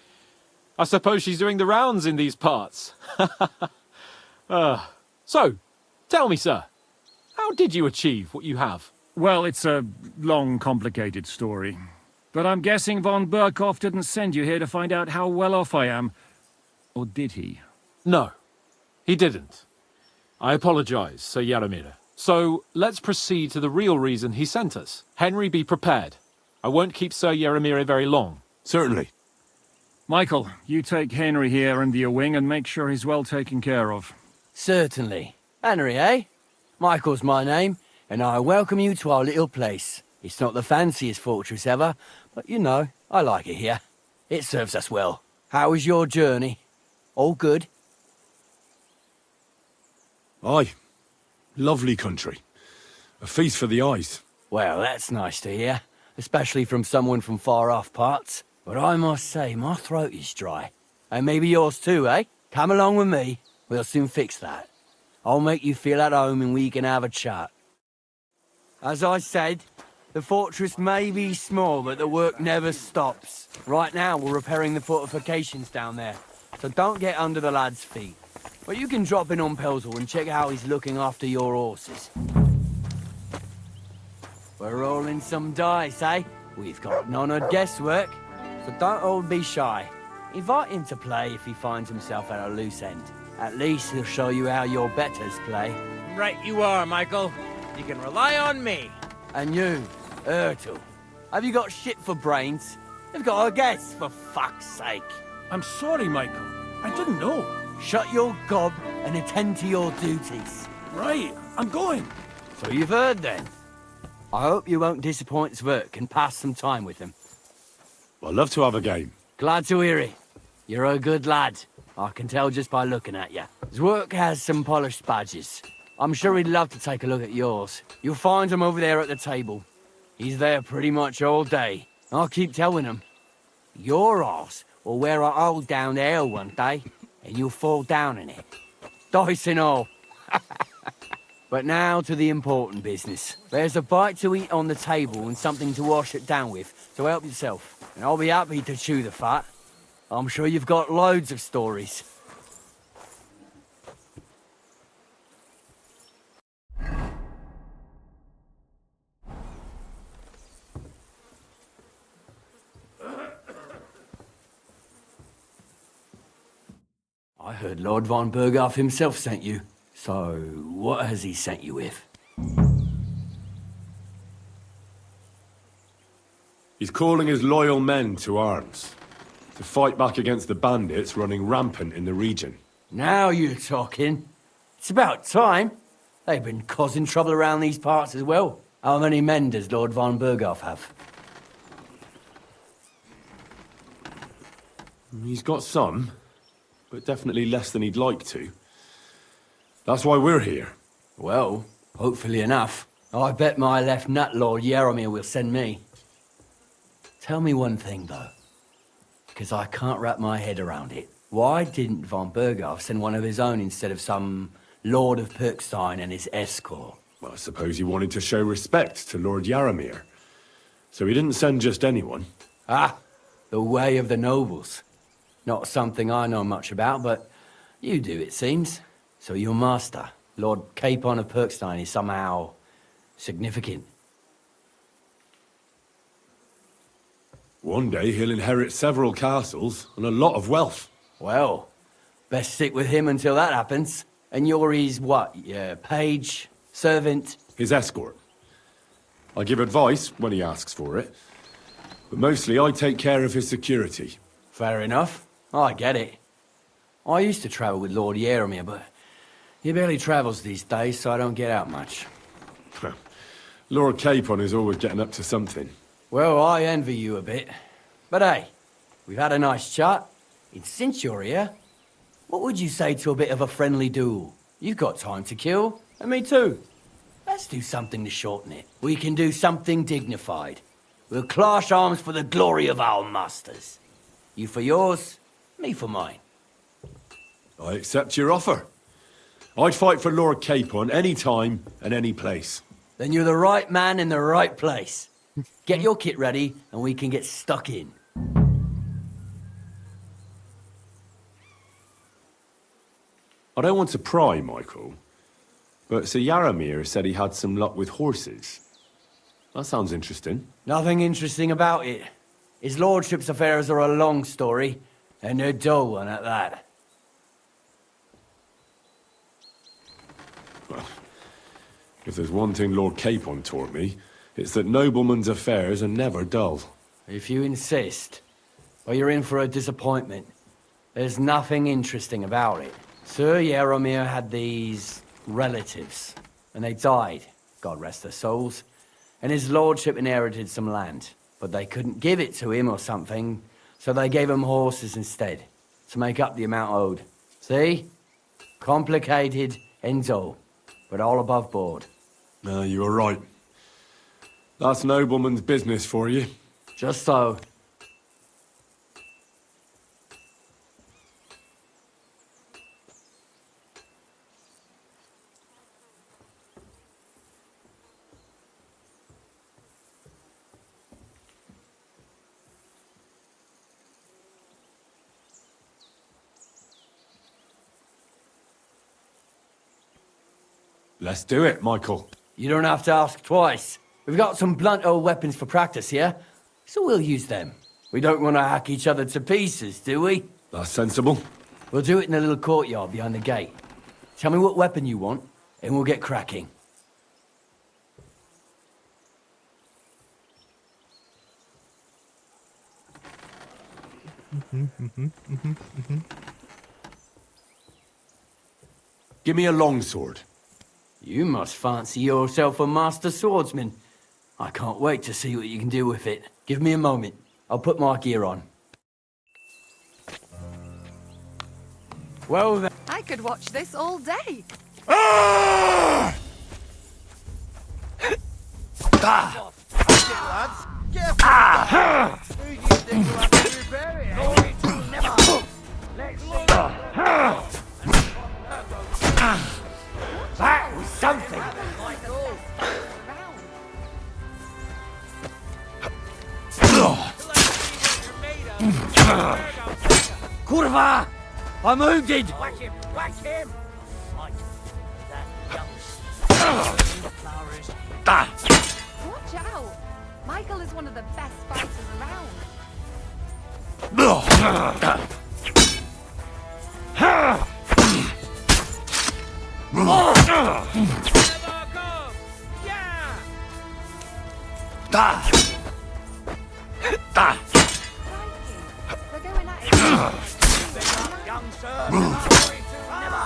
I suppose she's doing the rounds in these parts. So, tell me, sir, how did you achieve what you have? Well, it's a long, complicated story. But I'm guessing von Burkhoff didn't send you here to find out how well off I am. Or did he? No, he didn't. I apologize, Sir Yaramir. So, let's proceed to the real reason he sent us. Henry, be prepared. I won't keep Sir Yaramir very long. Certainly. Michael, you take Henry here under your wing and make sure he's well taken care of. Certainly. Henry, eh? Michael's my name, and I welcome you to our little place. It's not the fanciest fortress ever, but you know, I like it here. It serves us well. How was your journey? All good? Aye. Lovely country. A feast for the eyes. Well, that's nice to hear, especially from someone from far-off parts. But I must say, my throat is dry. And maybe yours too, eh? Come along with me. We'll soon fix that. I'll make you feel at home and we can have a chat. As I said, the fortress may be small, but the work never stops. Right now, we're repairing the fortifications down there, so don't get under the lad's feet. But you can drop in on Pelzel and check how he's looking after your horses. We're rolling some dice, eh? We've got none of guesswork, so don't all be shy. Invite him to play if he finds himself at a loose end. At least he'll show you how your betters play. Right you are, Michael. You can rely on me. And you, Ertul, have you got shit for brains? You've got a guess, for fuck's sake. I'm sorry, Michael. I didn't know. Shut your gob and attend to your duties. Right, I'm going. So you've heard then. I hope you won't disappoint Zwerk and pass some time with him. I'd love to have a game. Glad to hear it. You're a good lad. I can tell just by looking at you. Zwerk has some polished badges. I'm sure he'd love to take a look at yours. You'll find him over there at the table. He's there pretty much all day. I'll keep telling him. Your arse will wear a hole down the ale one day, and you'll fall down in it. Dice and all. But now to the important business. There's a bite to eat on the table and something to wash it down with, so help yourself. And I'll be happy to chew the fat. I'm sure you've got loads of stories. I heard Lord von Burghoff himself sent you. So, what has he sent you with? He's calling his loyal men to arms. To fight back against the bandits running rampant in the region. Now you're talking. It's about time. They've been causing trouble around these parts as well. How many men does Lord von Burghoff have? He's got some, but definitely less than he'd like to. That's why we're here. Well, hopefully enough. I bet my left nut Lord Yaramir will send me. Tell me one thing, though, because I can't wrap my head around it. Why didn't von Burghoff send one of his own instead of some Lord of Pirkstein and his escort? Well, I suppose he wanted to show respect to Lord Yaramir. So he didn't send just anyone. Ah, the way of the nobles. Not something I know much about, but you do, it seems. So your master, Lord Capon of Pirkstein, is somehow significant. One day he'll inherit several castles and a lot of wealth. Well, best stick with him until that happens. And you're his what? Page? Servant? His escort. I give advice when he asks for it. But mostly I take care of his security. Fair enough. I get it. I used to travel with Lord Yaramir, but He barely travels these days, so I don't get out much. Lord Capon is always getting up to something. Well, I envy you a bit. But hey, we've had a nice chat. And since you're here, what would you say to a bit of a friendly duel? You've got time to kill, and me too. Let's do something to shorten it. We can do something dignified. We'll clash arms for the glory of our masters. You for yours, me for mine. I accept your offer. I'd fight for Lord Capon any time and any place. Then you're the right man in the right place. Get your kit ready, and we can get stuck in. I don't want to pry, Michael, but Sir Yaramir said he had some luck with horses. That sounds interesting. Nothing interesting about it. His lordship's affairs are a long story, and a dull one at that. Well, if there's one thing Lord Capon taught me, it's that noblemen's affairs are never dull. If you insist, well, you're in for a disappointment. There's nothing interesting about it. Sir Yaramir had these relatives, and they died, God rest their souls, and his lordship inherited some land, but they couldn't give it to him or something, so they gave him horses instead, to make up the amount owed. See? Complicated and dull, but all above board. No, you were right. That's nobleman's business for you. Just so. Let's do it, Michael. You don't have to ask twice. We've got some blunt old weapons for practice here, so we'll use them. We don't want to hack each other to pieces, do we? That's sensible. We'll do it in the little courtyard behind the gate. Tell me what weapon you want, and we'll get cracking. Give me a longsword. You must fancy yourself a master swordsman. I can't wait to see what you can do with it. Give me a moment. I'll put my gear on. Well then. I could watch this all day. Ah! Ah! Ah! Who do you think will have to repair it? Glory to never. That was something. Kurva! I'm wounded! Whack him! Whack him! Watch out! Michael is one of the best fighters around. We're going at it. Young sir, glory to never.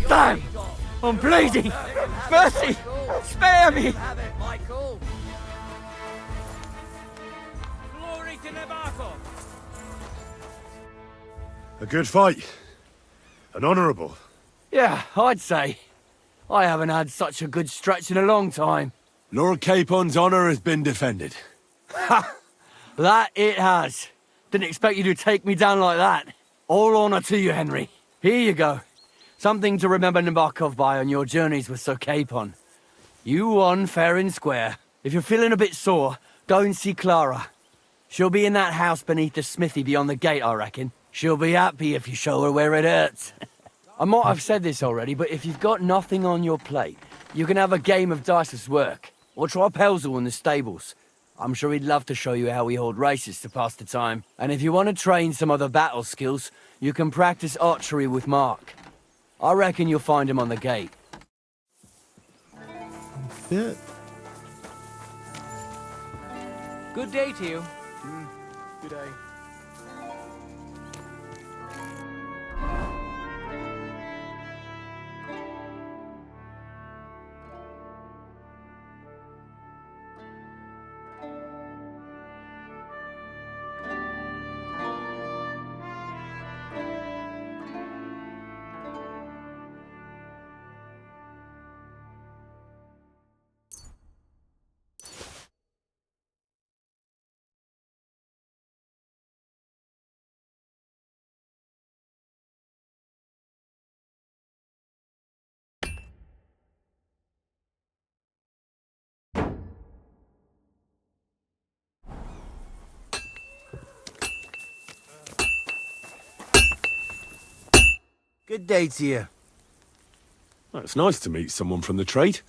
Damn! I'm bleeding! Mercy! Spare me! Have it, Michael. Glory to Nebaco. A good fight. An honourable. Yeah, I'd say. I haven't had such a good stretch in a long time. Lord Capon's honour has been defended. Ha! That it has. Didn't expect you to take me down like that. All honour to you, Henry. Here you go. Something to remember Nabokov by on your journeys with Sir Capon. You won fair and square. If you're feeling a bit sore, go and see Clara. She'll be in that house beneath the smithy beyond the gate, I reckon. She'll be happy if you show her where it hurts. I might have said this already, but if you've got nothing on your plate, you can have a game of dice's work. Or try Pelzel in the stables. I'm sure he'd love to show you how we hold races to pass the time. And if you want to train some other battle skills, you can practice archery with Mark. I reckon you'll find him on the gate. Yeah. Good day to you. Good day. Good day to you. Well, it's nice to meet someone from the trade.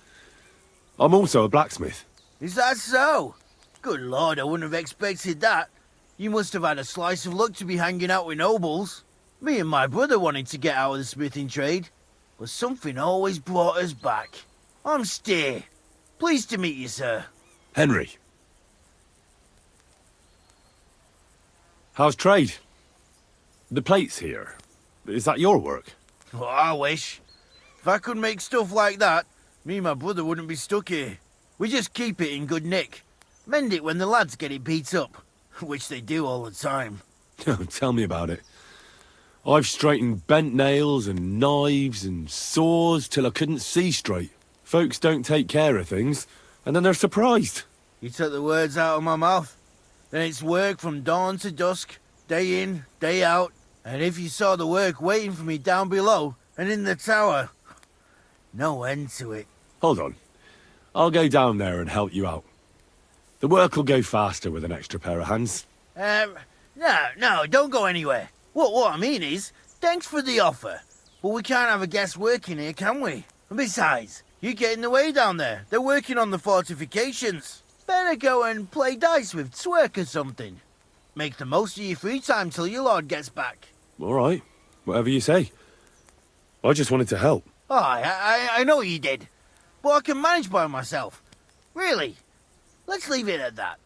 I'm also a blacksmith. Is that so? Good lord, I wouldn't have expected that. You must have had a slice of luck to be hanging out with nobles. Me and my brother wanted to get out of the smithing trade, but something always brought us back. I'm Steer. Pleased to meet you, sir. Henry. How's trade? The plates here. Is that your work? Well, I wish. If I could make stuff like that, me and my brother wouldn't be stuck here. We just keep it in good nick. Mend it when the lads get it beat up, which they do all the time. Tell me about it. I've straightened bent nails and knives and saws till I couldn't see straight. Folks don't take care of things, and then they're surprised. You took the words out of my mouth. Then it's work from dawn to dusk, day in, day out. And if you saw the work waiting for me down below and in the tower, no end to it. Hold on. I'll go down there and help you out. The work will go faster with an extra pair of hands. No, don't go anywhere. What I mean is, thanks for the offer. But we can't have a guest working here, can we? And besides, you get in the way down there. They're working on the fortifications. Better go and play dice with Twerk or something. Make the most of your free time till your lord gets back. All right. Whatever you say. I just wanted to help. Oh, I know you did. But I can manage by myself. Really. Let's leave it at that.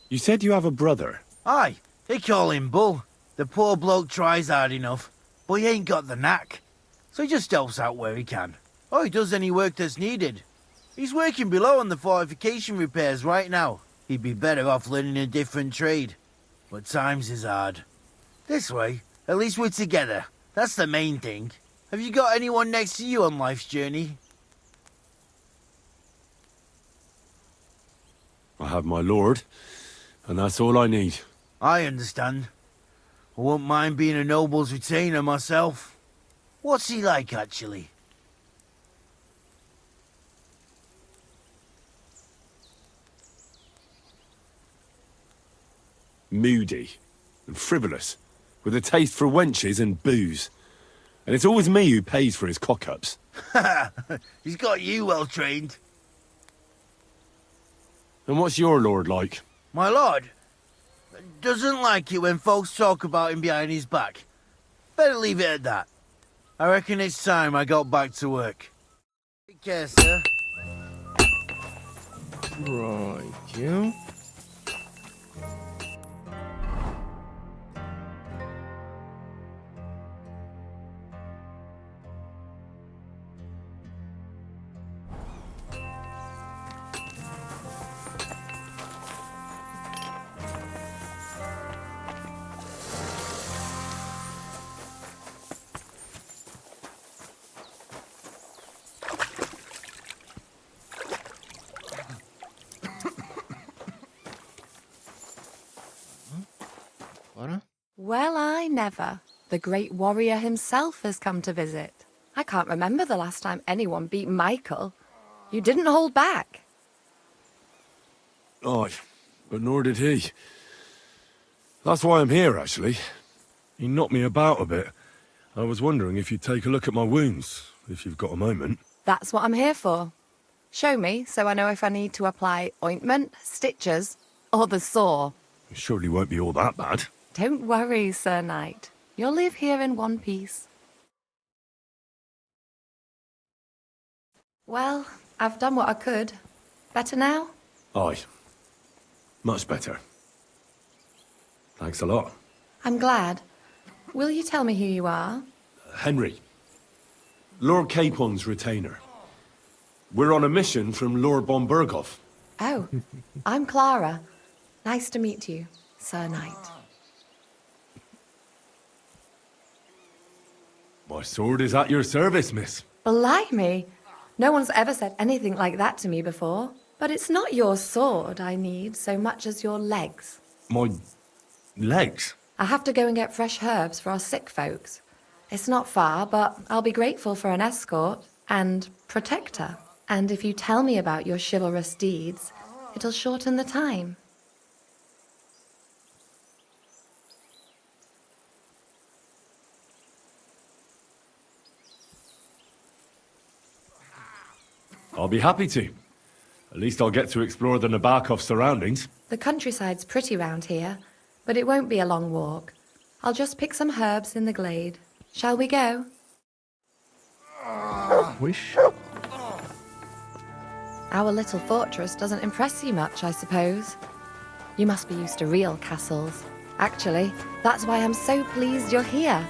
You said you have a brother. Aye, they call him Bull. The poor bloke tries hard enough, but he ain't got the knack. So he just helps out where he can. Or he does any work that's needed. He's working below on the fortification repairs right now. He'd be better off learning a different trade. But times is hard. This way, at least we're together. That's the main thing. Have you got anyone next to you on life's journey? I have my lord, and that's all I need. I understand. I won't mind being a noble's retainer myself. What's he like, actually? Moody and frivolous, with a taste for wenches and booze. And it's always me who pays for his cock-ups. He's got you well trained. And what's your lord like? My lord doesn't like it when folks talk about him behind his back. Better leave it at that. I reckon it's time I got back to work. Take care, sir. Right, you. Well, I never. The great warrior himself has come to visit. I can't remember the last time anyone beat Michael. You didn't hold back. Aye, but nor did he. That's why I'm here, actually. He knocked me about a bit. I was wondering if you'd take a look at my wounds, if you've got a moment. That's what I'm here for. Show me so I know if I need to apply ointment, stitches, or the saw. It surely won't be all that bad. Don't worry, Sir Knight. You'll live here in one piece. Well, I've done what I could. Better now? Aye. Much better. Thanks a lot. I'm glad. Will you tell me who you are? Henry. Lord Capon's retainer. We're on a mission from Lord von Berghoff. Oh, I'm Clara. Nice to meet you, Sir Knight. My sword is at your service, miss. Blimey! No one's ever said anything like that to me before. But it's not your sword I need so much as your legs. My legs? I have to go and get fresh herbs for our sick folks. It's not far, but I'll be grateful for an escort and protector. And if you tell me about your chivalrous deeds, it'll shorten the time. I'll be happy to. At least I'll get to explore the Nabokov surroundings. The countryside's pretty round here, but it won't be a long walk. I'll just pick some herbs in the glade. Shall we go? Wish? Our little fortress doesn't impress you much, I suppose. You must be used to real castles. Actually, that's why I'm so pleased you're here.